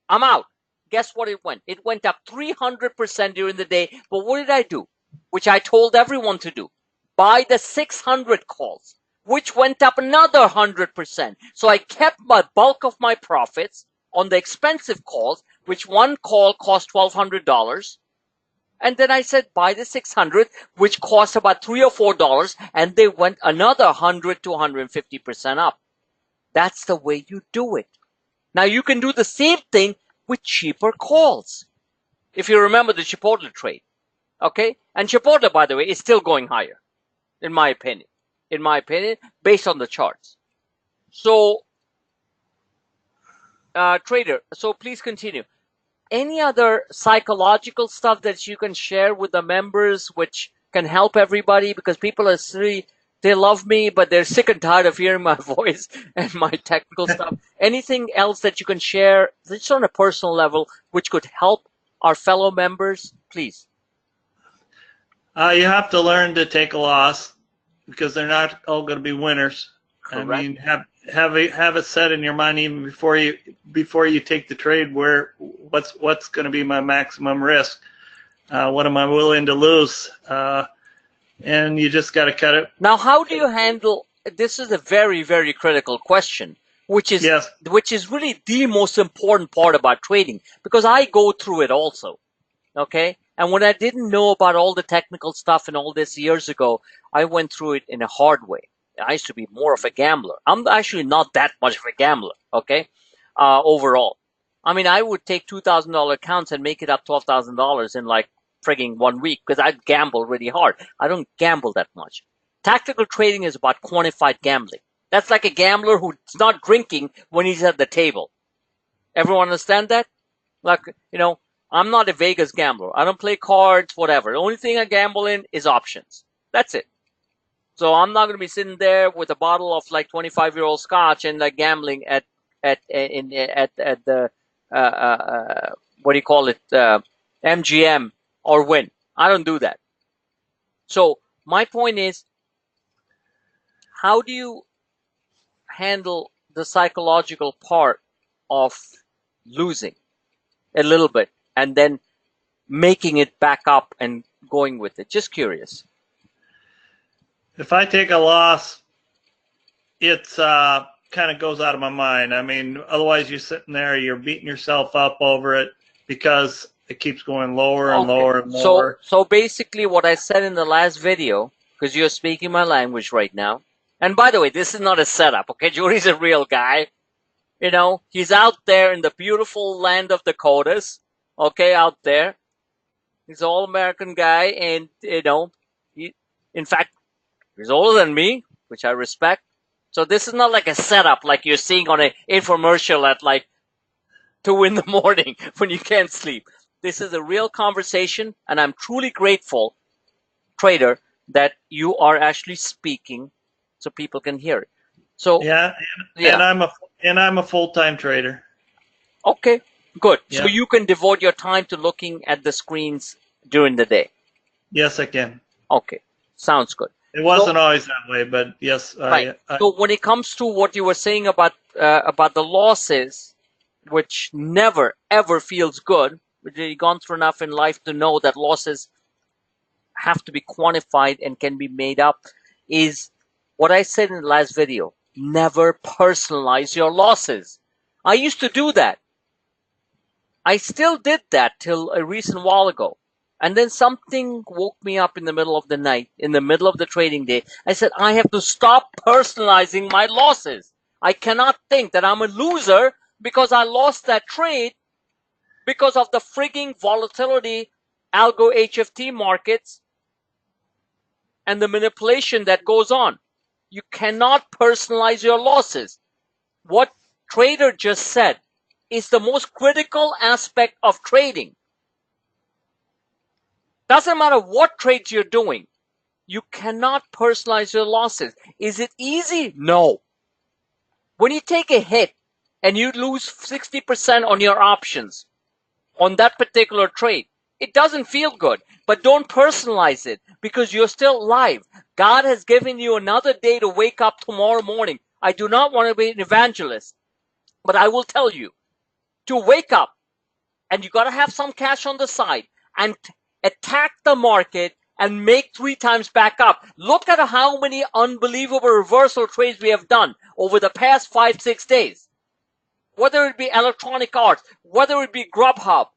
I'm out. Guess what it went? It went up 300% during the day. But what did I do? Which I told everyone to do. Buy the 600 calls, which went up another 100%. So I kept my bulk of my profits on the expensive calls, which one call cost $1,200. And then I said, buy the 600, which cost about $3 or $4, and they went another 100 to 150% up. That's the way you do it. Now you can do the same thing with cheaper calls. If you remember the Chipotle trade, okay? And Chipotle, by the way, is still going higher, in my opinion. In my opinion, based on the charts. So, trader, so please continue. Any other psychological stuff that you can share with the members which can help everybody? Because people are they love me, but they're sick and tired of hearing my voice and my technical stuff. Anything else that you can share, just on a personal level, which could help our fellow members, please? You have to learn to take a loss, because they're not all going to be winners. Correct. I mean, have it set in your mind even before you take the trade, what's going to be my maximum risk, what am I willing to lose, and you just got to cut it. Now, how do you handle? This is a very, very critical question, which is really the most important part about trading, because I go through it also. Okay, and when I didn't know about all the technical stuff and all this years ago, I went through it in a hard way. I used to be more of a gambler. I'm actually not that much of a gambler, okay, overall. I mean, I would take $2,000 accounts and make it up $12,000 in like frigging 1 week, because I'd gamble really hard. I don't gamble that much. Tactical trading is about quantified gambling. That's like a gambler who's not drinking when he's at the table. Everyone understand that? Like, I'm not a Vegas gambler. I don't play cards, whatever. The only thing I gamble in is options. That's it. So I'm not going to be sitting there with a bottle of like 25-year-old scotch and like gambling at the what do you call it, MGM or Wynn. I don't do that. So my point is, how do you handle the psychological part of losing a little bit and then making it back up and going with it? Just curious. If I take a loss, it's kind of goes out of my mind. I mean, otherwise you're sitting there, you're beating yourself up over it because it keeps going lower and lower and lower. So basically what I said in the last video, because you're speaking my language right now, and by the way, this is not a setup, okay? Jody's a real guy. You know, he's out there in the beautiful land of Dakotas, okay, out there. He's an all-American guy, and, you know, in fact, he's older than me, which I respect. So this is not like a setup like you're seeing on an infomercial at like 2 in the morning when you can't sleep. This is a real conversation, and I'm truly grateful, trader, that you are actually speaking so people can hear it. So yeah, and I'm a full-time trader. Okay, good. Yeah. So you can devote your time to looking at the screens during the day. Yes, I can. Okay, sounds good. It wasn't always that way, but yes. Right. So when it comes to what you were saying about the losses, which never ever feels good, you've gone through enough in life to know that losses have to be quantified and can be made up, is what I said in the last video. Never personalize your losses. I used to do that. I still did that till a recent while ago. And then something woke me up in the middle of the night, in the middle of the trading day. I said, I have to stop personalizing my losses. I cannot think that I'm a loser because I lost that trade because of the frigging volatility, algo HFT markets, and the manipulation that goes on. You cannot personalize your losses. What Trader just said is the most critical aspect of trading. Doesn't matter what trades you're doing, you cannot personalize your losses. Is it easy? No. When you take a hit and you lose 60% on your options on that particular trade, it doesn't feel good. But don't personalize it because you're still alive. God has given you another day to wake up tomorrow morning. I do not want to be an evangelist, but I will tell you to wake up, and you got to have some cash on the side and attack the market and make 3 times back up. Look at how many unbelievable reversal trades we have done over the past 5-6 days. Whether it be Electronic Arts, whether it be Grubhub,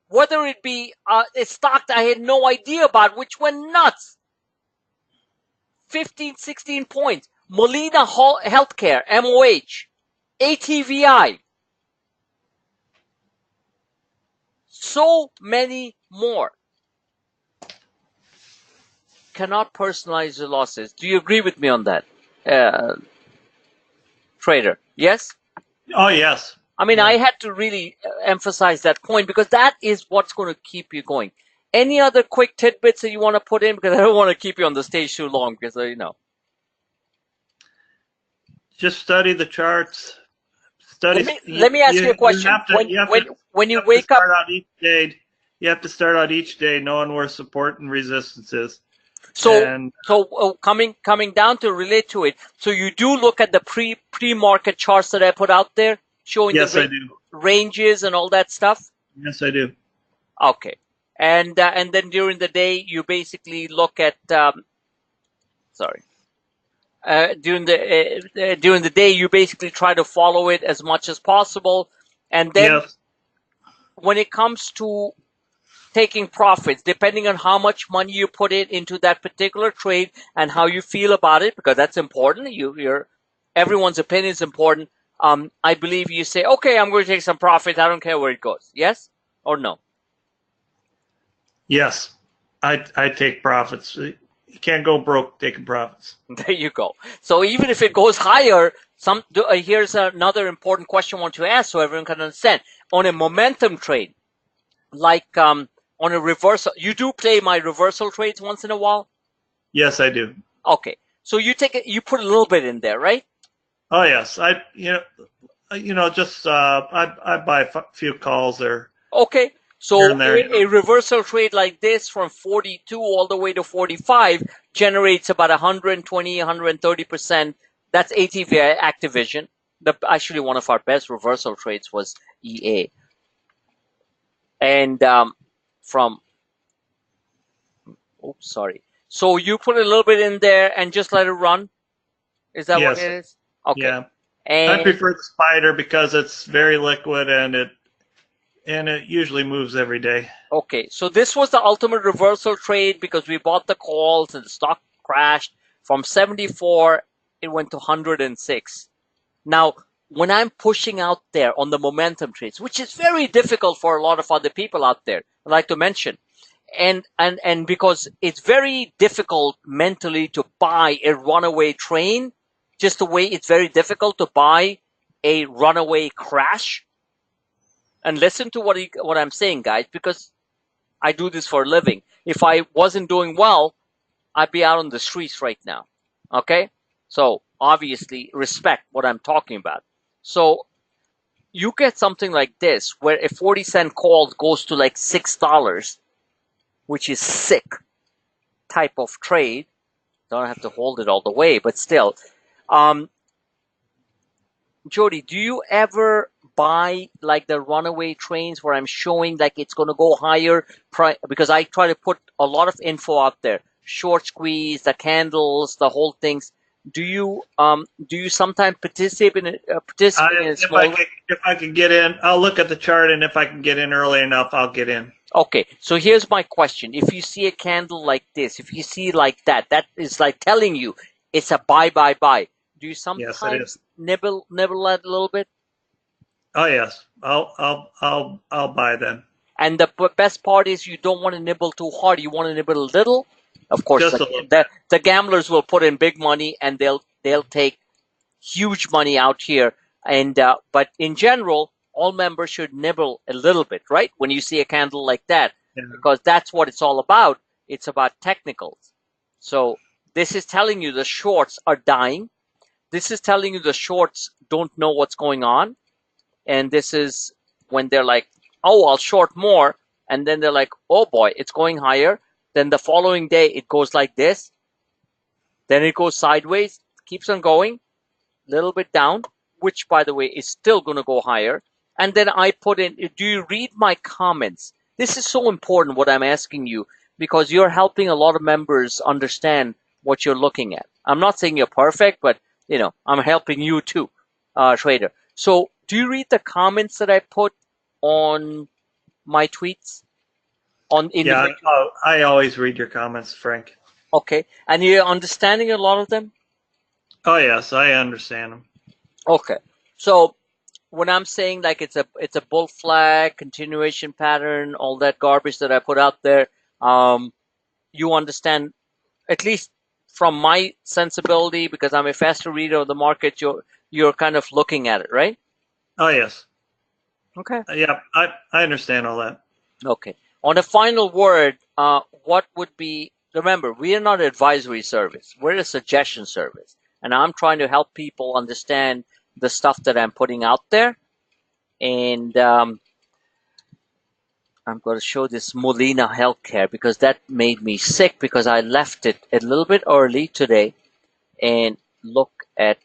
whether it be a stock that I had no idea about, which went nuts. 15, 16 points. Molina Healthcare, MOH, ATVI. So many more. Cannot personalize your losses. Do you agree with me on that, Trader? Yes? Oh, yes. I mean, I had to really emphasize that point because that is what's going to keep you going. Any other quick tidbits that you want to put in? Because I don't want to keep you on the stage too long because, you know. Just study the charts. Let me ask you a question. When you wake up, you have to start out each day knowing where support and resistance is. So coming down to relate to it. So you do look at the pre-market charts that I put out there, showing the ranges and all that stuff. Yes, I do. Okay, and then during the day you basically look at during the day you basically try to follow it as much as possible, and then when it comes to taking profits, depending on how much money you put into that particular trade and how you feel about it, because that's important. Everyone's opinion is important. I believe you say, okay, I'm going to take some profits. I don't care where it goes. Yes or no? Yes, I take profits. You can't go broke taking profits. There you go. So even if it goes higher, here's another important question I want to ask so everyone can understand. On a momentum trade, like on a reversal, you do play my reversal trades once in a while? Yes, I do. Okay. So you put a little bit in there, right? Oh yes, I buy a few calls there. Okay. So a reversal trade like this from 42 all the way to 45 generates about 120, 130%. That's ATVI Activision. Actually one of our best reversal trades was EA. And from, oops, sorry. So you put a little bit in there and just let it run? Is that what Yes. it is? Okay. Yeah. I And prefer the spider because it's very liquid and it usually moves every day. okay, so this was the ultimate reversal trade because we bought the calls and the stock crashed from 74, it went to 106. Now, when I'm pushing out there on the momentum trades, which is very difficult for a lot of other people out there, I'd like to mention, and because it's very difficult mentally to buy a runaway train, just the way it's very difficult to buy a runaway crash. And listen to what I'm saying, guys, because I do this for a living. If I wasn't doing well, I'd be out on the streets right now. Okay? So obviously respect what I'm talking about. So you get something like this where a 40-cent call goes to like $6, which is sick type of trade. Don't have to hold it all the way, but still. Jody, do you ever buy like the runaway trains where I'm showing like it's going to go higher? Because I try to put a lot of info out there. Short squeeze, the candles, the whole things. Do you sometimes participate in it? If I can get in, I'll look at the chart, and if I can get in early enough, I'll get in. Okay, so here's my question. If you see a candle like this, if you see like that, that is like telling you it's a buy. Do you sometimes Yes, it is. nibble that a little bit? Oh yes, I'll buy then. And the best part is you don't want to nibble too hard. You want to nibble a little. Of course, Just a little. the gamblers will put in big money and they'll take huge money out here. And but in general, all members should nibble a little bit, right? When you see a candle like that, Yeah. because that's what it's all about. It's about technicals. So this is telling you the shorts are dying. This is telling you the shorts don't know what's going on. And this is when they're like, oh, I'll short more. And then they're like, oh boy, it's going higher. Then the following day, it goes like this. Then it goes sideways, keeps on going, a little bit down, which, by the way, is still going to go higher. And then I put in, do you read my comments? This is so important, what I'm asking you, because you're helping a lot of members understand what you're looking at. I'm not saying you're perfect, but, you know, I'm helping you too, trader. So do you read the comments that I put on my tweets? Yeah, I always read your comments, Frank. Okay. And you're understanding a lot of them? Oh yes, I understand them. Okay. So when I'm saying like it's a bull flag, continuation pattern, all that garbage that I put out there, you understand, at least from my sensibility, because I'm a faster reader of the market, you're kind of looking at it, right? Oh yes. Okay. Yeah, I understand all that. Okay. On a final word, what would be, remember, we are not an advisory service. We're a suggestion service. And I'm trying to help people understand the stuff that I'm putting out there. And I'm going to show this Molina Healthcare because that made me sick because I left it a little bit early today. And look at,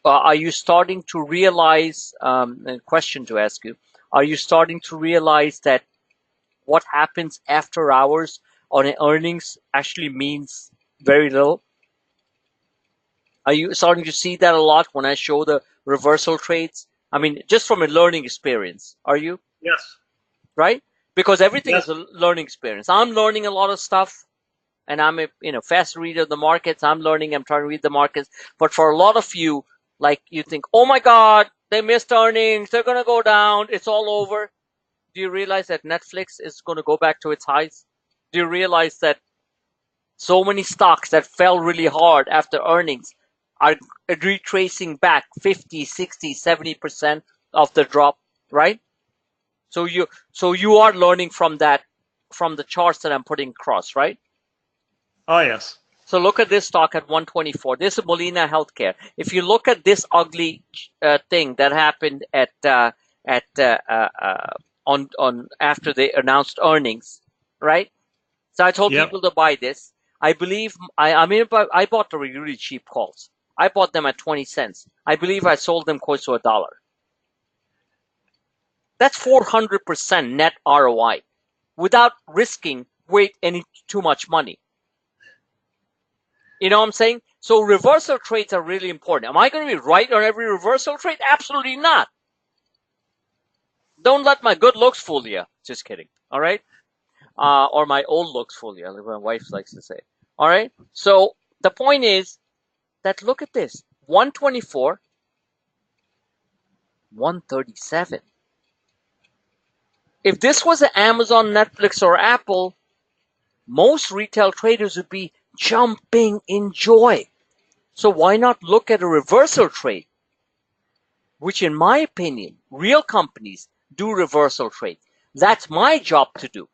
are you starting to realize, a question to ask you, are you starting to realize that what happens after hours on earnings actually means very little? Are you starting to see that a lot when I show the reversal trades? I mean, just from a learning experience, are you? Yes. Right? Because everything Yes. is a learning experience. I'm learning a lot of stuff, and I'm a fast reader of the markets. I'm learning. I'm trying to read the markets. But for a lot of you, like you think, oh my God, they missed earnings. They're going to go down. It's all over. Do you realize that Netflix is going to go back to its highs? Do you realize that so many stocks that fell really hard after earnings are retracing back 50, 60, 70% of the drop, right? So you are learning from that, from the charts that I'm putting across, right? Oh yes. So look at this stock at 124. This is Molina Healthcare. If you look at this ugly thing that happened on after they announced earnings, right? So I told Yep. people to buy this. I believe I bought the really cheap calls. I bought them at 20 cents. I believe I sold them close to $1. That's 400% net ROI without risking any too much money. You know what I'm saying? So reversal trades are really important. Am I going to be right on every reversal trade? Absolutely not. Don't let my good looks fool you. Just kidding. All right? Or my old looks fool you, like my wife likes to say. All right? So the point is that look at this. 124, 137. If this was an Amazon, Netflix, or Apple, most retail traders would be jumping in joy. So why not look at a reversal trade? Which in my opinion, real companies do reversal trades. That's my job to do.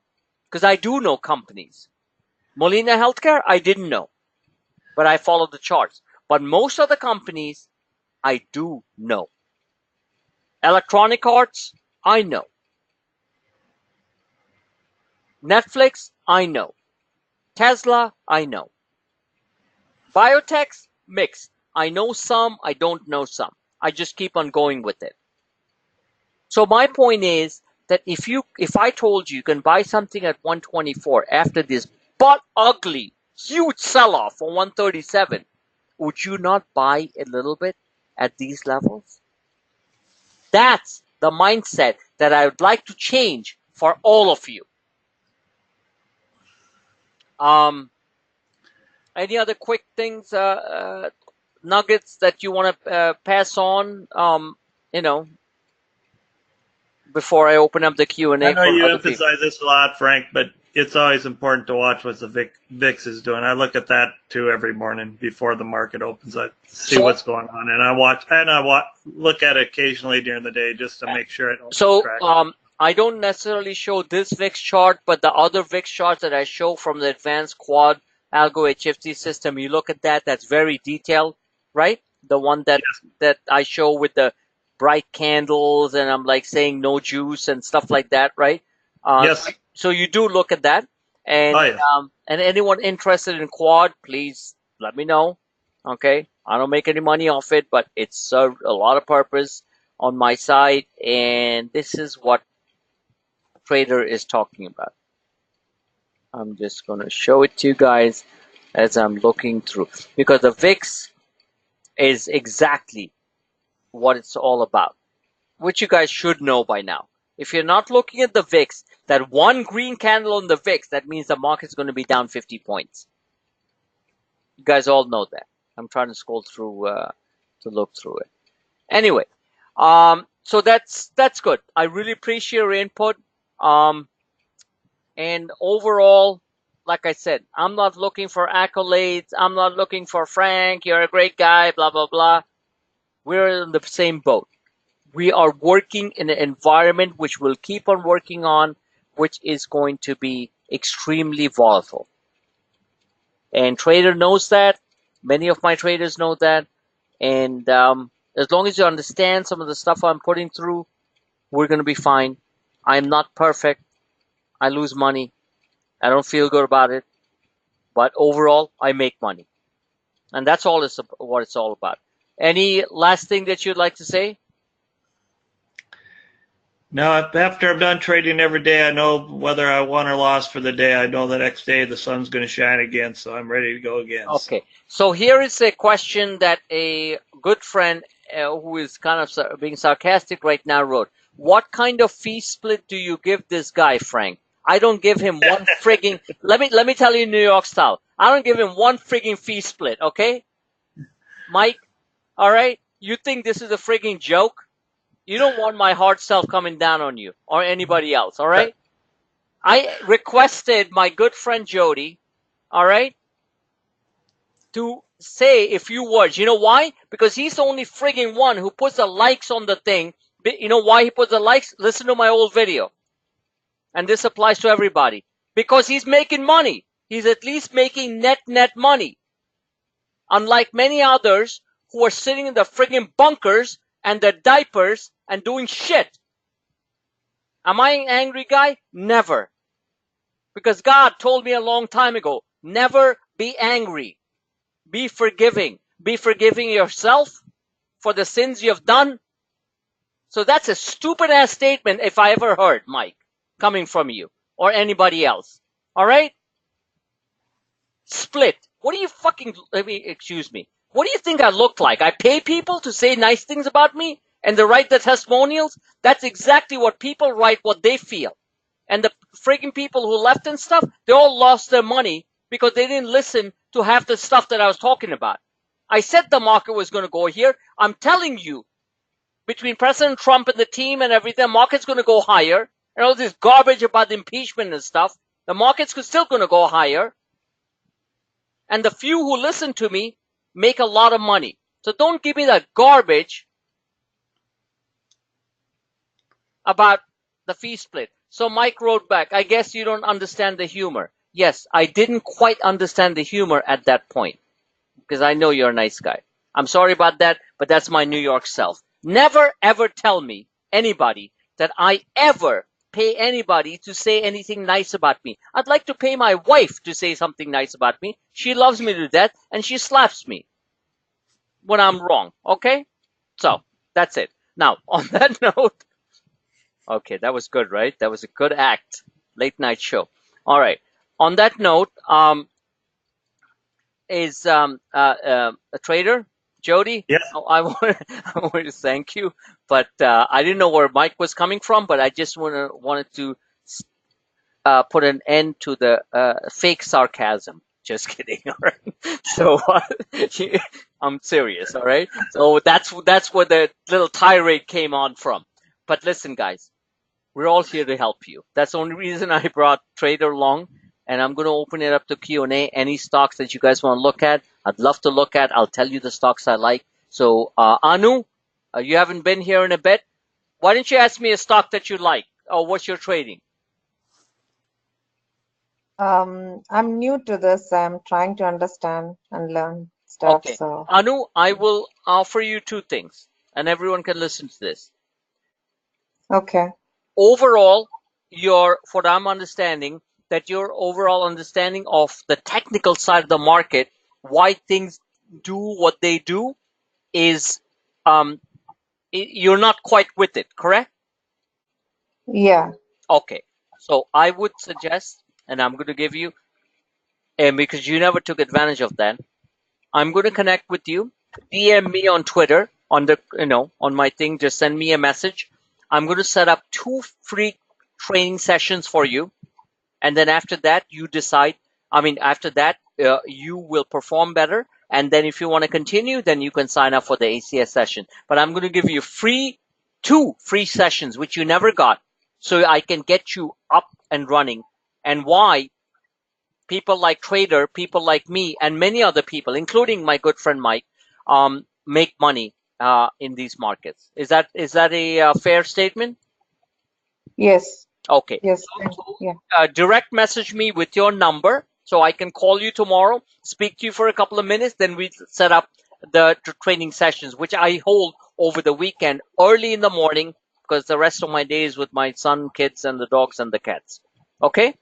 Because I do know companies. Molina Healthcare, I didn't know. But I followed the charts. But most of the companies, I do know. Electronic Arts, I know. Netflix, I know. Tesla, I know. Biotechs, mixed. I know some, I don't know some. I just keep on going with it. So my point is that if I told you can buy something at 124 after this butt ugly, huge sell-off on 137, would you not buy a little bit at these levels? That's the mindset that I would like to change for all of you. Any other quick things, nuggets that you want to pass on? Before I open up the Q&A. I know for you other emphasize this a lot, Frank, but it's always important to watch what the VIX is doing. I look at that too every morning before the market opens. I see what's going on, and I look at it occasionally during the day just to make sure I don't. So I don't necessarily show this VIX chart, but the other VIX charts that I show from the advanced quad algo HFT system, you look at that. That's very detailed, right? The one that I show with the bright candles and I'm like saying no juice and stuff like that, right? Yes. So you do look at that, and and anyone interested in quad, please let me know. Okay, I don't make any money off it, but it served a lot of purpose on my side, and this is what Trader is talking about. I'm just going to show it to you guys as I'm looking through, because the VIX is exactly what it's all about, which you guys should know by now. If you're not looking at the VIX, that one green candle on the VIX, that means the market's going to be down 50 points. You guys all know that. I'm trying to scroll through to look through it. Anyway, so that's good. I really appreciate your input. And overall, like I said, I'm not looking for accolades. I'm not looking for Frank, you're a great guy, blah, blah, blah. We're in the same boat. We are working in an environment which we'll keep on working on, which is going to be extremely volatile. And Trader knows that. Many of my traders know that. And as long as you understand some of the stuff I'm putting through, we're going to be fine. I'm not perfect. I lose money. I don't feel good about it. But overall, I make money. And that's all what it's all about. Any last thing that you'd like to say? No, after I'm done trading every day, I know whether I won or lost for the day. I know the next day the sun's going to shine again, so I'm ready to go again. Okay. So here is a question that a good friend who is kind of being sarcastic right now wrote. What kind of fee split do you give this guy, Frank? I don't give him one frigging. Let me tell you New York style. I don't give him one frigging fee split, okay? Mike, all right? You think this is a frigging joke? You don't want my hard self coming down on you or anybody else, all right? I requested my good friend Jody, all right, to say a few words. You know why? Because he's the only frigging one who puts the likes on the thing. You know why he puts the likes? Listen to my old video. And this applies to everybody. Because he's making money. He's at least making net money. Unlike many others who are sitting in the frigging bunkers and their diapers and doing shit. Am I an angry guy? Never. Because God told me a long time ago, never be angry, be forgiving yourself for the sins you have done. So that's a stupid ass statement if I ever heard, Mike, coming from you or anybody else. All right? Split. What do you fucking, excuse me. What do you think I look like? I pay people to say nice things about me and they write the testimonials? That's exactly what people write, what they feel. And the freaking people who left and stuff, they all lost their money because they didn't listen to half the stuff that I was talking about. I said the market was going to go here. I'm telling you, between President Trump and the team and everything, the market's going to go higher. And all this garbage about the impeachment and stuff, the market's still going to go higher. And the few who listen to me make a lot of money. So don't give me that garbage about the fee split. So Mike wrote back, I guess you don't understand the humor. Yes, I didn't quite understand the humor at that point because I know you're a nice guy. I'm sorry about that, but that's my New York self. Never, ever tell me, anybody, that I ever pay anybody to say anything nice about me. I'd like to pay my wife to say something nice about me. She loves me to death, and she slaps me when I'm wrong, okay? So, that's it. Now, on that note, okay, that was good, right? That was a good act. Late night show. All right. On that note, is a trader, Jody? Yes. I want to thank you, but I didn't know where Mike was coming from, but I just wanted to put an end to the fake sarcasm. Just kidding. All right. So I'm serious. All right. So that's where the little tirade came on from. But listen, guys, we're all here to help you. That's the only reason I brought Trader along. And I'm going to open it up to Q&A. Any stocks that you guys want to look at, I'd love to look at. I'll tell you the stocks I like. So, Anu, you haven't been here in a bit. Why don't you ask me a stock that you like or what you're trading? I'm new to this. I'm trying to understand and learn stuff. Okay. So, Anu, I will offer you two things, and everyone can listen to this. okay. Overall, what I'm understanding, that your overall understanding of the technical side of the market, why things do what they do, is you're not quite with it, correct? Yeah. Okay. So I would suggest, and I'm going to give you, and because you never took advantage of that, I'm going to connect with you. DM me on Twitter on the on my thing. Just send me a message. I'm going to set up 2 free training sessions for you. And then after that, you decide, after that, you will perform better. And then if you want to continue, then you can sign up for the ACS session. But I'm going to give you 2 free sessions, which you never got, so I can get you up and running. And why people like Trader, people like me, and many other people, including my good friend Mike, make money in these markets. Is that a fair statement? Yes. Okay. Yes. Yeah. Direct message me with your number so I can call you tomorrow, speak to you for a couple of minutes, then we set up the training sessions, which I hold over the weekend early in the morning because the rest of my day is with my son, kids, and the dogs and the cats. Okay?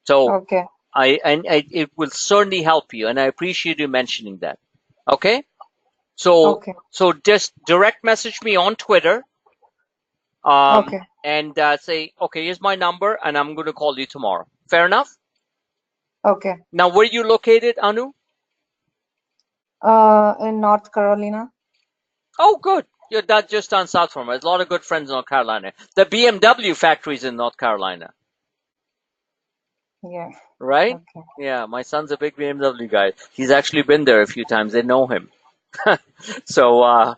So Okay. it will certainly help you, and I appreciate you mentioning that. Okay? So Okay. so just direct message me on Twitter. Okay. And say, okay, here's my number, and I'm going to call you tomorrow. Fair enough? Okay. Now, where are you located, Anu? In North Carolina. Oh, good. You're just down south from us. A lot of good friends in North Carolina. The BMW factory is in North Carolina. Yeah. Right? Okay. Yeah, my son's a big BMW guy. He's actually been there a few times. They know him. So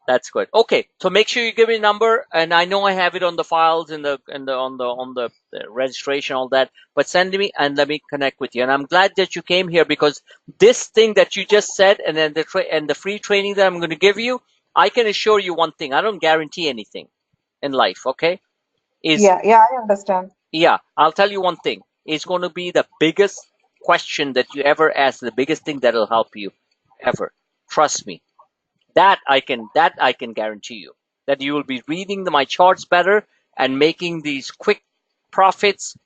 that's good. Okay, so make sure you give me a number, and I know I have it on the files on the registration, all that. But send me and let me connect with you. And I'm glad that you came here because this thing that you just said, and then the free training that I'm going to give you, I can assure you one thing: I don't guarantee anything in life. Okay? Yeah. Yeah. I understand. Yeah, I'll tell you one thing: it's going to be the biggest question that you ever ask, the biggest thing that'll help you ever. Trust me. That I can guarantee you, that you will be reading my charts better and making these quick profits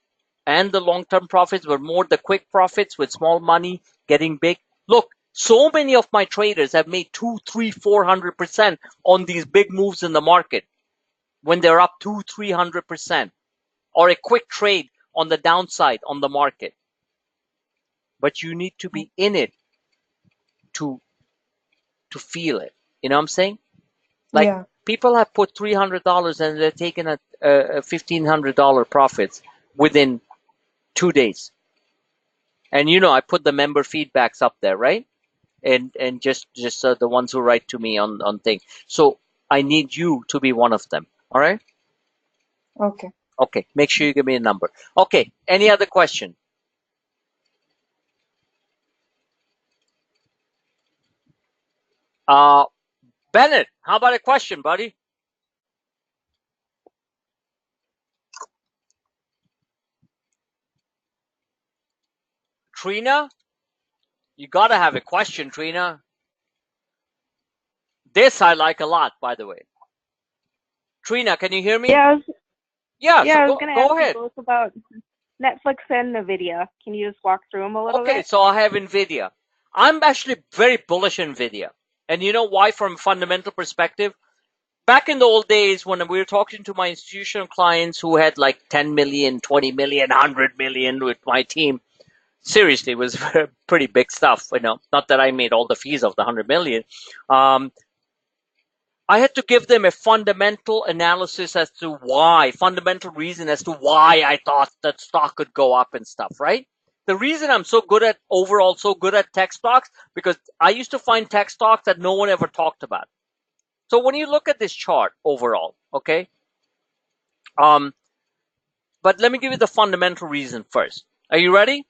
and the long-term profits, but more the quick profits with small money getting big. Look, so many of my traders have made 2, 3, 400% on these big moves in the market when they're up 2, 300%, or a quick trade on the downside on the market. But you need to be in it to feel it. You know what I'm saying? Like Yeah. people have put $300 and they're taking a $1,500 profits within 2 days. And I put the member feedbacks up there, right? And just the ones who write to me on thing. So I need you to be one of them. All right? Okay. Okay. Make sure you give me a number. Okay. Any other question? Bennett, how about a question, buddy? Trina, you gotta have a question, Trina. This I like a lot, by the way. Trina, can you hear me? Yeah, Yeah, so I was gonna ask go you ahead. both about Netflix and Nvidia. Can you just walk through them a little Okay, bit? so I have NVIDIA. I'm actually very bullish on NVIDIA. And you know why from a fundamental perspective? Back in the old days when we were talking to my institutional clients who had like 10 million, 20 million, 100 million with my team, seriously, it was pretty big stuff. Not that I made all the fees of the 100 million. I had to give them a fundamental analysis as to why, fundamental reason as to why I thought that stock could go up and stuff, right? The reason I'm so good at tech stocks, because I used to find tech stocks that no one ever talked about. So when you look at this chart overall, okay, but let me give you the fundamental reason first. Are you ready?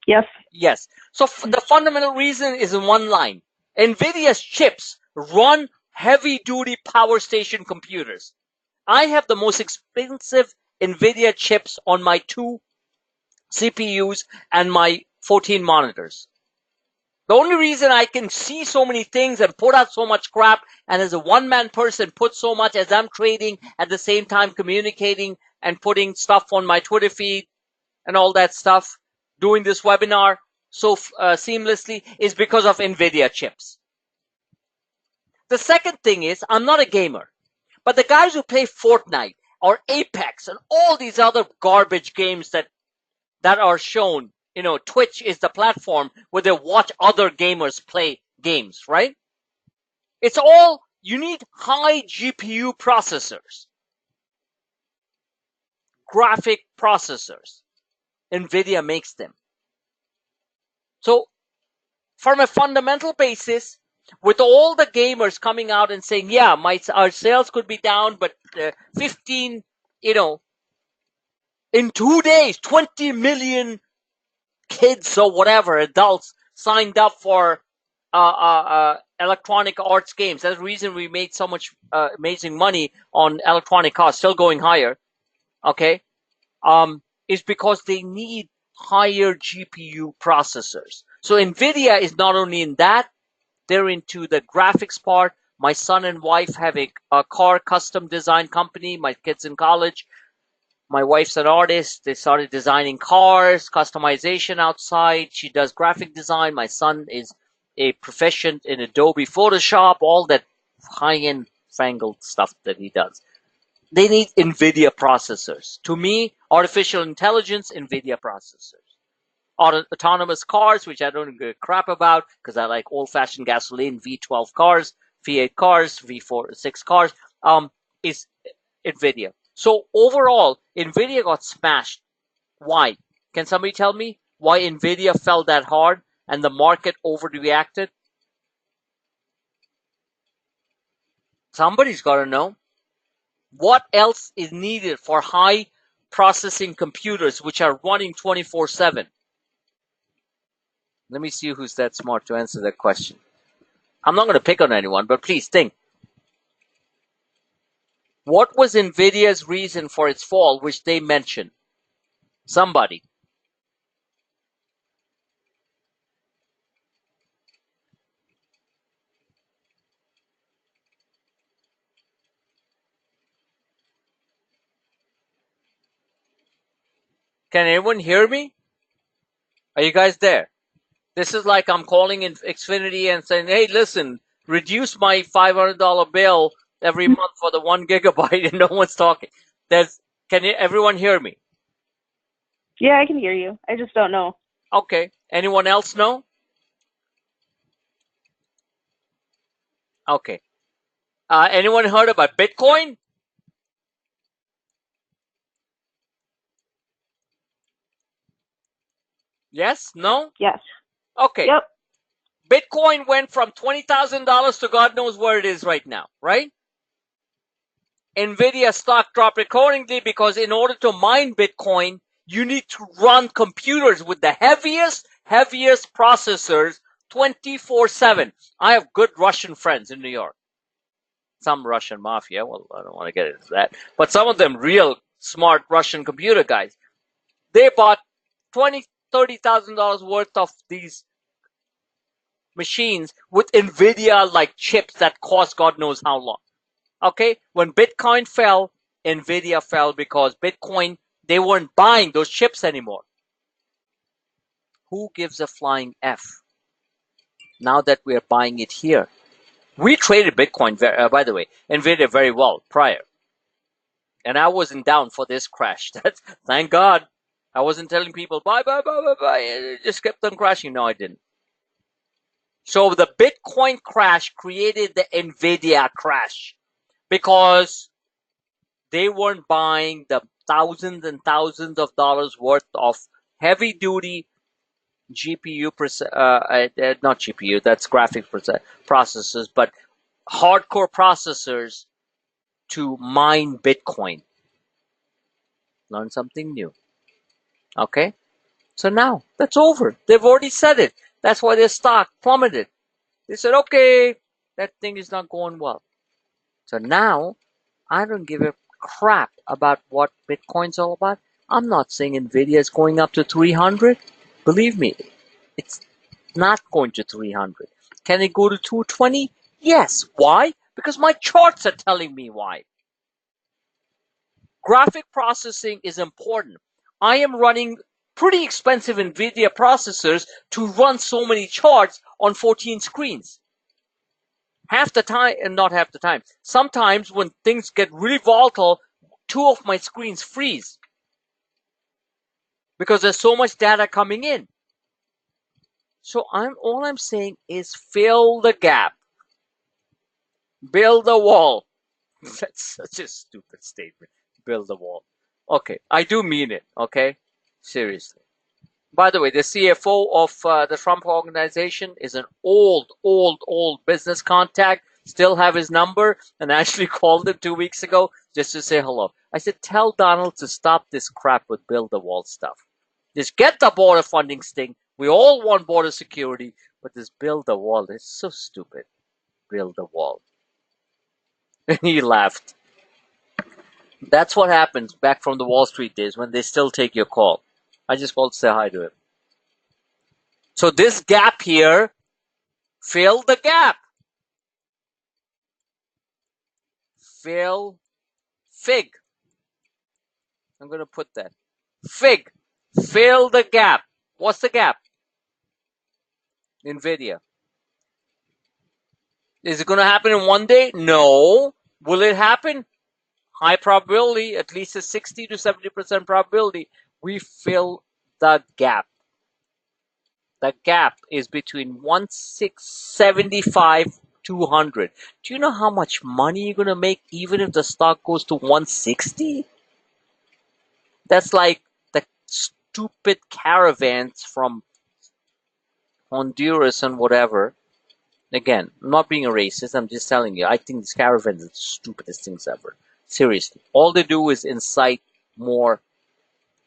Yes. Yes. So the fundamental reason is in one line. NVIDIA's chips run heavy-duty power station computers. I have the most expensive NVIDIA chips on my 2 CPUs and my 14 monitors. The only reason I can see so many things and put out so much crap, and as a one-man person put so much as I'm trading at the same time communicating and putting stuff on my Twitter feed and all that stuff, doing this webinar so seamlessly, is because of NVIDIA chips. The second thing is I'm not a gamer, but the guys who play Fortnite or Apex and all these other garbage games that are shown, Twitch is the platform where they watch other gamers play games, right? It's all, you need high GPU processors, graphic processors. NVIDIA makes them. So from a fundamental basis, with all the gamers coming out and saying, yeah, our sales could be down, but 15, in 2 days, 20 million kids or whatever, adults signed up for Electronic Arts games. That's the reason we made so much amazing money on Electronic Arts, still going higher, okay, is because they need higher GPU processors. So NVIDIA is not only in that, they're into the graphics part. My son and wife have a car custom design company. My kid's in college. My wife's an artist. They started designing cars, customization outside. She does graphic design. My son is a proficient in Adobe Photoshop, all that high-end fangled stuff that he does. They need NVIDIA processors. To me, artificial intelligence, NVIDIA processors. Autonomous cars, which I don't give a crap about because I like old-fashioned gasoline V12 cars, V8 cars, V4, 6 cars, is NVIDIA. So overall, NVIDIA got smashed. Why? Can somebody tell me why NVIDIA fell that hard and the market overreacted? Somebody's got to know. What else is needed for high processing computers which are running 24/7? Let me see who's that smart to answer that question. I'm not going to pick on anyone, but please think. What was NVIDIA's reason for its fall, which they mentioned? Somebody. Can anyone hear me? Are you guys there? This is like I'm calling in Xfinity and saying, hey, listen, reduce my $500 bill every month for the 1 gigabyte, and no one's talking. Everyone hear me? Yeah, I can hear you. I just don't know. Okay. Anyone else know? Okay. Anyone heard about Bitcoin? Yes? No? Yes. Okay. Yep. Bitcoin went from $20,000 to God knows where it is right now, right? Nvidia stock dropped accordingly because in order to mine Bitcoin, you need to run computers with the heaviest processors 24/7. I have good Russian friends in New York. Some Russian mafia. Well, I don't want to get into that. But some of them real smart Russian computer guys. They bought $20,000, $30,000 worth of these machines with Nvidia like chips that cost God knows how long. Okay, when Bitcoin fell, Nvidia fell because Bitcoin, they weren't buying those chips anymore. Who gives a flying F now that we're buying it here? We traded Bitcoin, by the way, Nvidia very well prior. And I wasn't down for this crash. That's thank God. I wasn't telling people buy. It just kept on crashing. No, I didn't. So the Bitcoin crash created the Nvidia crash because they weren't buying the thousands and thousands of dollars worth of heavy duty GPU, not GPU, that's graphic processors, but hardcore processors to mine Bitcoin. Learn something new. Okay? So now that's over. They've already said it. That's why their stock plummeted. They said, okay, that thing is not going well. So now I don't give a crap about what Bitcoin's all about. I'm not saying Nvidia is going up to 300. Believe me, it's not going to 300. Can it go to 220? Yes. Why? Because my charts are telling me why. Graphic processing is important. I am running pretty expensive Nvidia processors to run so many charts on 14 screens. Half the time, and not half the time, sometimes when things get really volatile, 2 of my screens freeze because there's so much data coming in. So all I'm saying is fill the gap, build a wall. That's such a stupid statement. Build the wall. Okay, I do mean it. Okay, seriously. By the way, the CFO of the Trump organization is an old business contact. Still have his number, and I actually called him 2 weeks ago just to say hello. I said, tell Donald to stop this crap with build the wall stuff. Just get the border funding thing. We all want border security, but this build the wall is so stupid. Build the wall. And he laughed. That's what happens back from the Wall Street days when they still take your call. I just called to say hi to him. So this gap here, fill the gap. Fig. I'm going to put that. Fig. Fill the gap. What's the gap? Nvidia. Is it going to happen in one day? No. Will it happen? High probability, at least a 60 to 70% probability. We fill the gap. The gap is between 1,675 200. Do you know how much money you're going to make even if the stock goes to 160? That's like the stupid caravans from Honduras and whatever. Again, I'm not being a racist. I'm just telling you. I think these caravans are the stupidest things ever. Seriously. All they do is incite more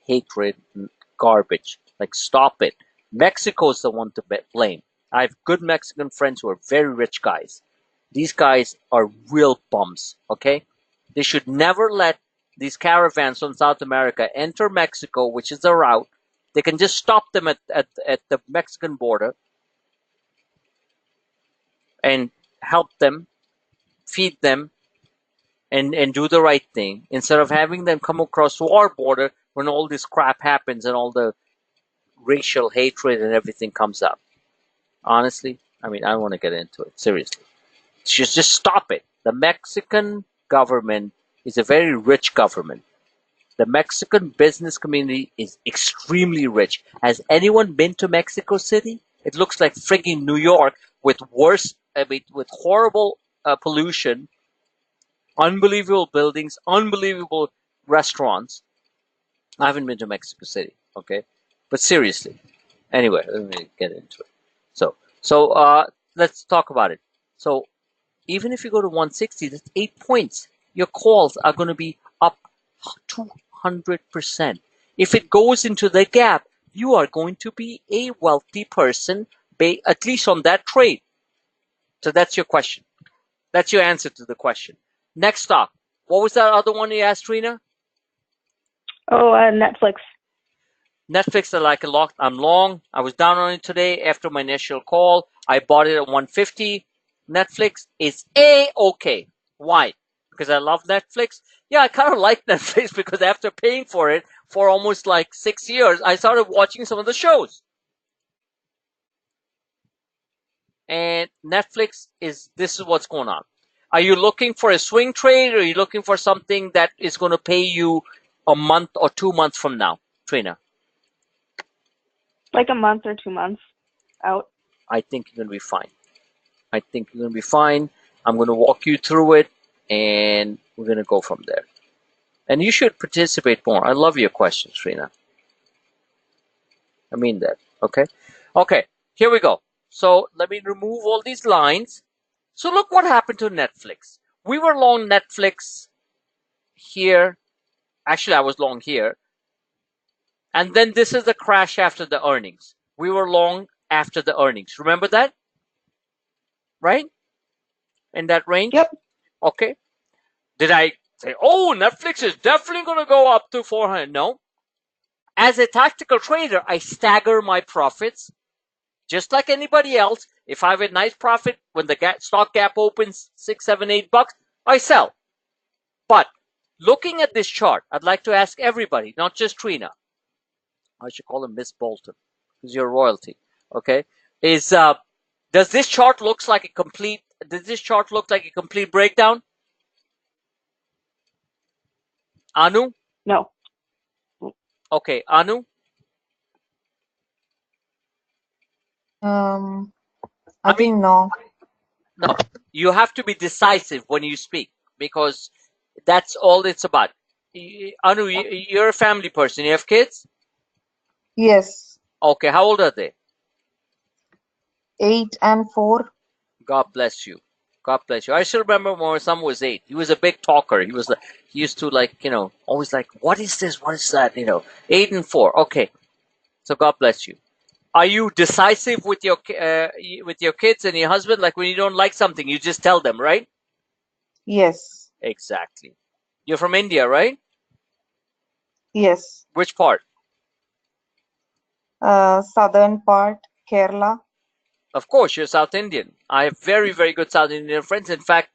hatred and garbage. Like, stop it. Mexico's the one to blame. I have good Mexican friends who are very rich guys. These guys are real bums, okay? They should never let these caravans from South America enter Mexico, which is the route. They can just stop them at the Mexican border and help them, feed them, and do the right thing instead of having them come across to our border when all this crap happens and all the racial hatred and everything comes up. Honestly, I mean, I don't want to get into it. Seriously. Just stop it. The Mexican government is a very rich government. The Mexican business community is extremely rich. Has anyone been to Mexico City? It looks like frigging New York with with horrible pollution, unbelievable buildings, unbelievable restaurants. I haven't been to Mexico City, okay? But seriously, anyway, let me get into it. So let's talk about it. So even if you go to 160, that's 8 points. Your calls are going to be up 200%. If it goes into the gap, you are going to be a wealthy person, at least on that trade. So that's your question. That's your answer to the question. Next stock. What was that other one you asked, Trina? Oh, Netflix. Netflix, I'm long. I was down on it today after my initial call. I bought it at 150. Netflix is A-okay. Why? Because I love Netflix? Yeah, I kind of like Netflix because after paying for it for almost like 6 years, I started watching some of the shows. And Netflix this is what's going on. Are you looking for a swing trade or are you looking for something that is going to pay you a month or 2 months from now, Trina? Like a month or 2 months out. I think you're going to be fine. I think you're going to be fine. I'm going to walk you through it and we're going to go from there. And you should participate more. I love your questions, Trina. I mean that. Okay? Okay, here we go. So let me remove all these lines. So look what happened to Netflix. We were long Netflix here. Actually, I was long here. And then this is the crash after the earnings. We were long after the earnings. Remember that? Right? In that range? Yep. Okay. Did I say, oh, Netflix is definitely going to go up to 400? No. As a tactical trader, I stagger my profits just like anybody else. If I have a nice profit when the stock gap opens $6, $7, $8, I sell. But looking at this chart, I'd like to ask everybody, not just Trina. I should call him Miss Bolton because you're royalty. Okay, does this chart look like a complete? Does this chart look like a complete breakdown? Anu? No. Okay, Anu? I think no. No. You have to be decisive when you speak because that's all it's about. Anu, you're a family person. You have kids? Yes. Okay, how old are they? 8 and 4. God bless you. God bless you. I still remember when my son was 8. He was a big talker. He used to always like, what is this? What is that? 8 and 4. Okay. So God bless you. Are you decisive with your kids and your husband? Like when you don't like something, you just tell them, right? Yes. Exactly. You're from India, right? Yes. Which part? Southern part, Kerala. Of course, you're South Indian. I have very, very good South Indian friends. In fact,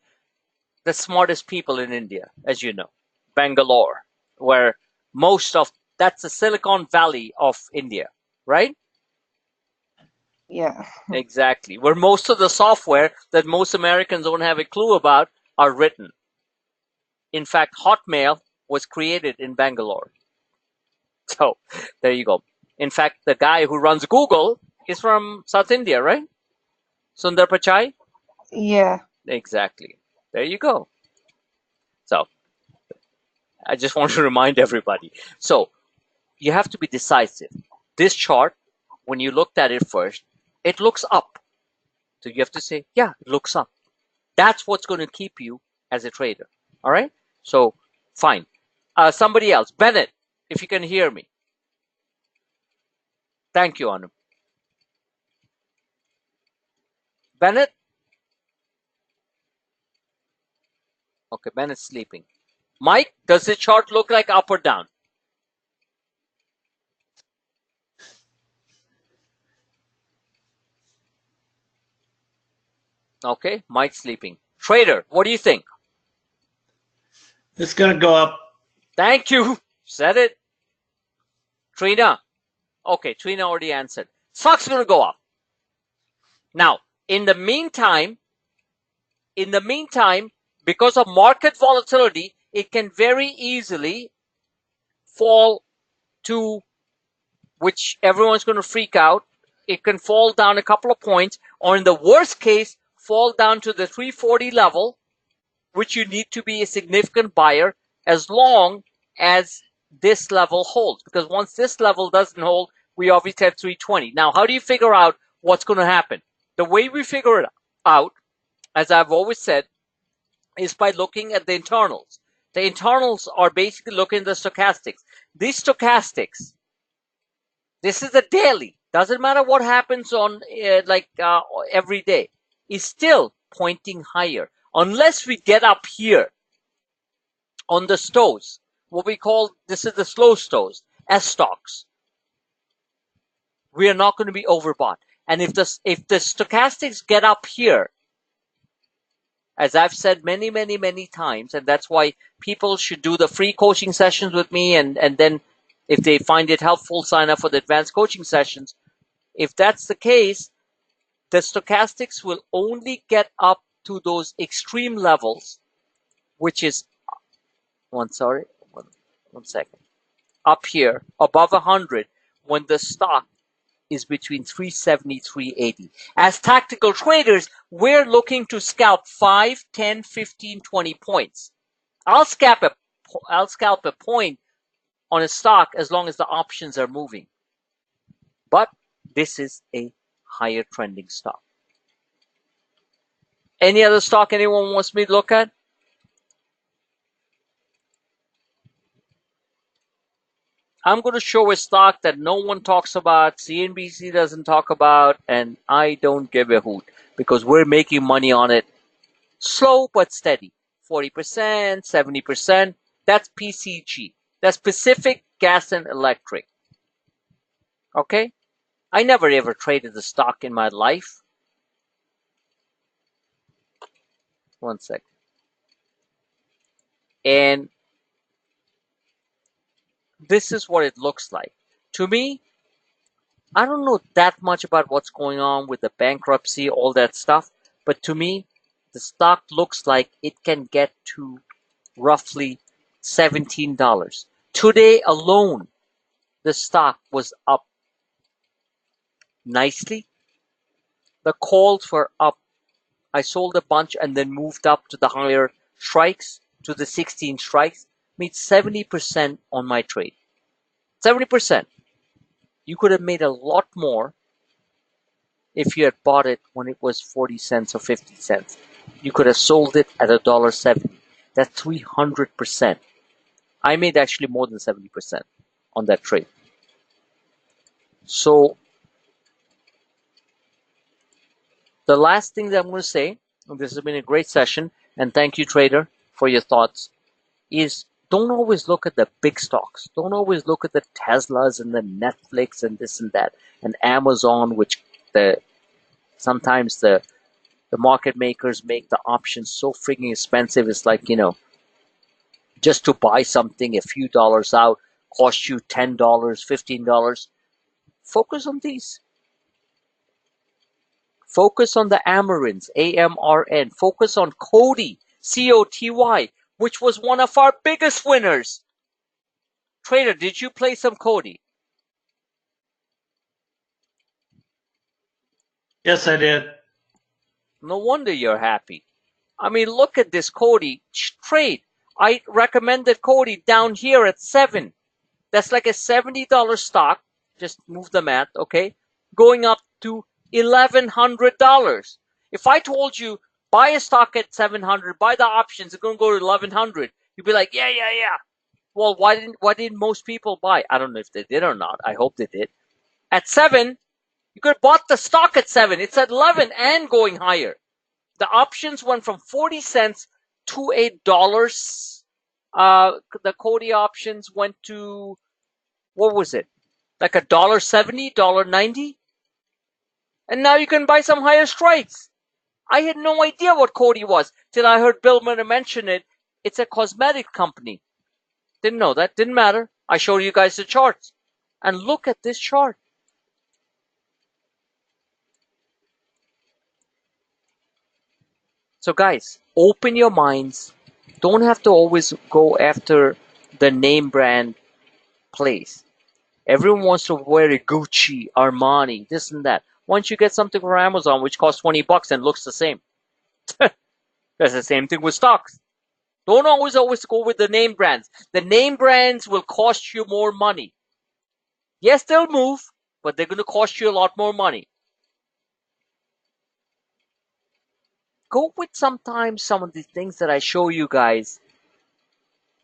the smartest people in India, as you know, Bangalore, where that's the Silicon Valley of India, right? Yeah. Exactly. Where most of the software that most Americans don't have a clue about are written. In fact, Hotmail was created in Bangalore. So there you go. In fact, the guy who runs Google is from South India, right? Sundar Pichai? Yeah. Exactly. There you go. So I just want to remind everybody. So you have to be decisive. This chart, when you looked at it first, it looks up. So you have to say, yeah, it looks up. That's what's going to keep you as a trader. All right? So fine. Somebody else. Bennett, if you can hear me. Thank you, Anu. Bennett? Okay, Bennett's sleeping. Mike, does the chart look like up or down? Okay, Mike's sleeping. Trader, what do you think? It's going to go up. Thank you. Said it. Trina. Okay, Trina already answered. Stock's going to go up. Now, in the meantime, because of market volatility, it can very easily fall to, which everyone's going to freak out. It can fall down a couple of points, or in the worst case, fall down to the 340 level, which you need to be a significant buyer as long as this level holds. Because once this level doesn't hold, we obviously have 320. Now, how do you figure out what's going to happen? The way we figure it out, as I've always said, is by looking at the internals. The internals are basically looking at the stochastics. These stochastics, this is a daily. Doesn't matter what happens on every day. Is still pointing higher. Unless we get up here on the STOs, what we call, this is the slow STOs, S stocks. We are not going to be overbought. And if the stochastics get up here, as I've said many, many, many times, and that's why people should do the free coaching sessions with me, and then if they find it helpful, sign up for the advanced coaching sessions. If that's the case, the stochastics will only get up to those extreme levels, which is, one second, up here, above 100, when the stock is between 370, 380. As tactical traders, we're looking to scalp 5, 10, 15, 20 points. I'll scalp a point on a stock as long as the options are moving. But this is a higher trending stock. Any other stock anyone wants me to look at? I'm going to show a stock that no one talks about, CNBC doesn't talk about, and I don't give a hoot because we're making money on it. Slow but steady. 40%, 70%. That's PCG. That's Pacific Gas and Electric. Okay? I never ever traded the stock in my life. One second. And this is what it looks like. To me, I don't know that much about what's going on with the bankruptcy, all that stuff, but to me, the stock looks like it can get to roughly $17. Today alone, the stock was up nicely. The calls were up. I sold a bunch and then moved up to the higher strikes, to the 16 strikes. Made 70% on my trade. 70%. You could have made a lot more if you had bought it when it was 40 cents or 50 cents. You could have sold it at $1.70. That's 300%. I made actually more than 70% on that trade. So the last thing that I'm going to say, and this has been a great session, and thank you, trader, for your thoughts, is don't always look at the big stocks. Don't always look at the Teslas and the Netflix and this and that, and Amazon, which sometimes the market makers make the options so freaking expensive. It's like, just to buy something a few dollars out costs you $10, $15. Focus on these. Focus on the Amarins, AMRN. Focus on COTY, COTY, which was one of our biggest winners. Trader, did you play some COTY? Yes, I did. No wonder you're happy. I mean, look at this COTY trade. I recommended COTY down here at 7. That's like a $70 stock. Just move the math, okay? Going up to $1,100. If I told you buy a stock at 700, buy the options, it's going to go to 1,100, you'd be like, yeah. Well, why didn't most people buy? I don't know if they did or not. I hope they did. At 7, you could have bought the stock at 7. It's at 11 and going higher. The options went from 40 cents to $8. The COTY options went to, what was it? Like $1.70, $1.90? And now you can buy some higher strikes. I had no idea what COTY was till I heard Bill Miller mention it. It's a cosmetic company. Didn't know that. Didn't matter. I showed you guys the charts. and look at this chart. So guys, open your minds. Don't have to always go after the name brand place. Everyone wants to wear a Gucci, Armani, this and that. Once you get something from Amazon which costs $20 and looks the same. That's the same thing with stocks. Don't always go with the name brands. The name brands will cost you more money. Yes, they'll move, but they're going to cost you a lot more money. Go with sometimes some of the things that I show you guys,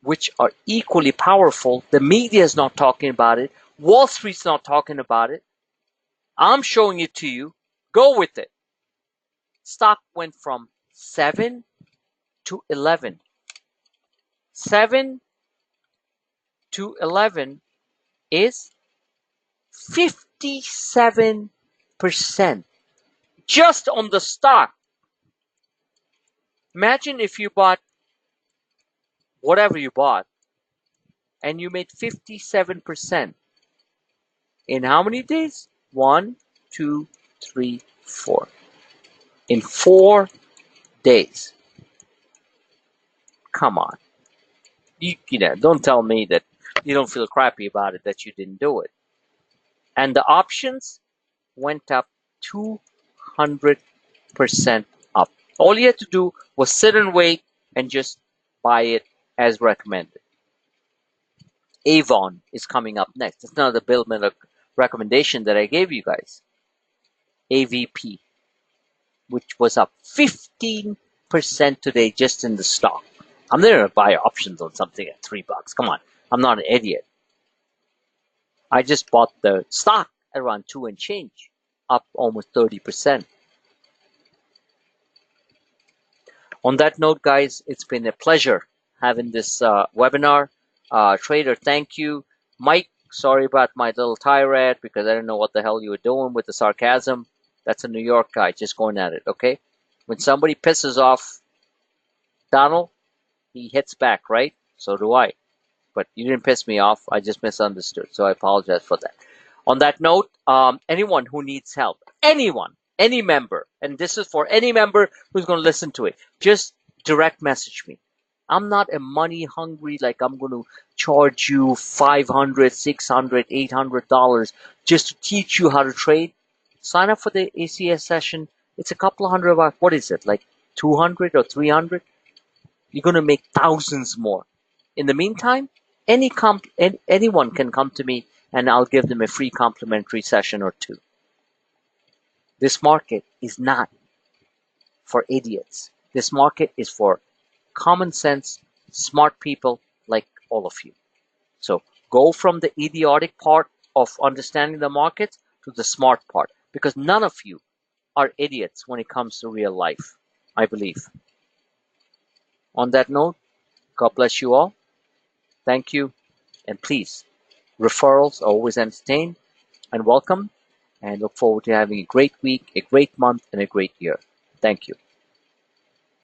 which are equally powerful. The media is not talking about it. Wall Street's not talking about it. I'm showing it to you. Go with it. Stock went from 7 to 11. 7 to 11 is 57% just on the stock. Imagine if you bought whatever you bought and you made 57% in how many days? 1, 2, 3, 4. In 4 days. Come on. You know, don't tell me that you don't feel crappy about it that you didn't do it. And the options went up 200% up. All you had to do was sit and wait and just buy it as recommended. Avon is coming up next. It's another Bill Miller recommendation that I gave you guys. AVP, which was up 15% today just in the stock. I'm not going to buy options on something at $3. Come on, I'm not an idiot. I just bought the stock at around 2 and change, up almost 30%. On that note, guys, it's been a pleasure having this webinar. Trader, thank you. Mike, sorry about my little tirade because I didn't know what the hell you were doing with the sarcasm. That's a New York guy just going at it, okay? When somebody pisses off Donald, he hits back, right? So do I. But you didn't piss me off. I just misunderstood. So I apologize for that. On that note, anyone who needs help, anyone, any member, and this is for any member who's going to listen to it, just direct message me. I'm not a money hungry, like I'm going to charge you $500, $600, $800 just to teach you how to trade. Sign up for the ACS session. It's a couple of $100. What is it, like 200 or 300? You're going to make thousands more. In the meantime, anyone can come to me and I'll give them a free complimentary session or two. This market is not for idiots. This market is for common sense, smart people like all of you. So go from the idiotic part of understanding the market to the smart part, because none of you are idiots when it comes to real life, I believe. On that note, God bless you all. Thank you. And please, referrals are always entertained and welcome. And look forward to having a great week, a great month, and a great year. Thank you.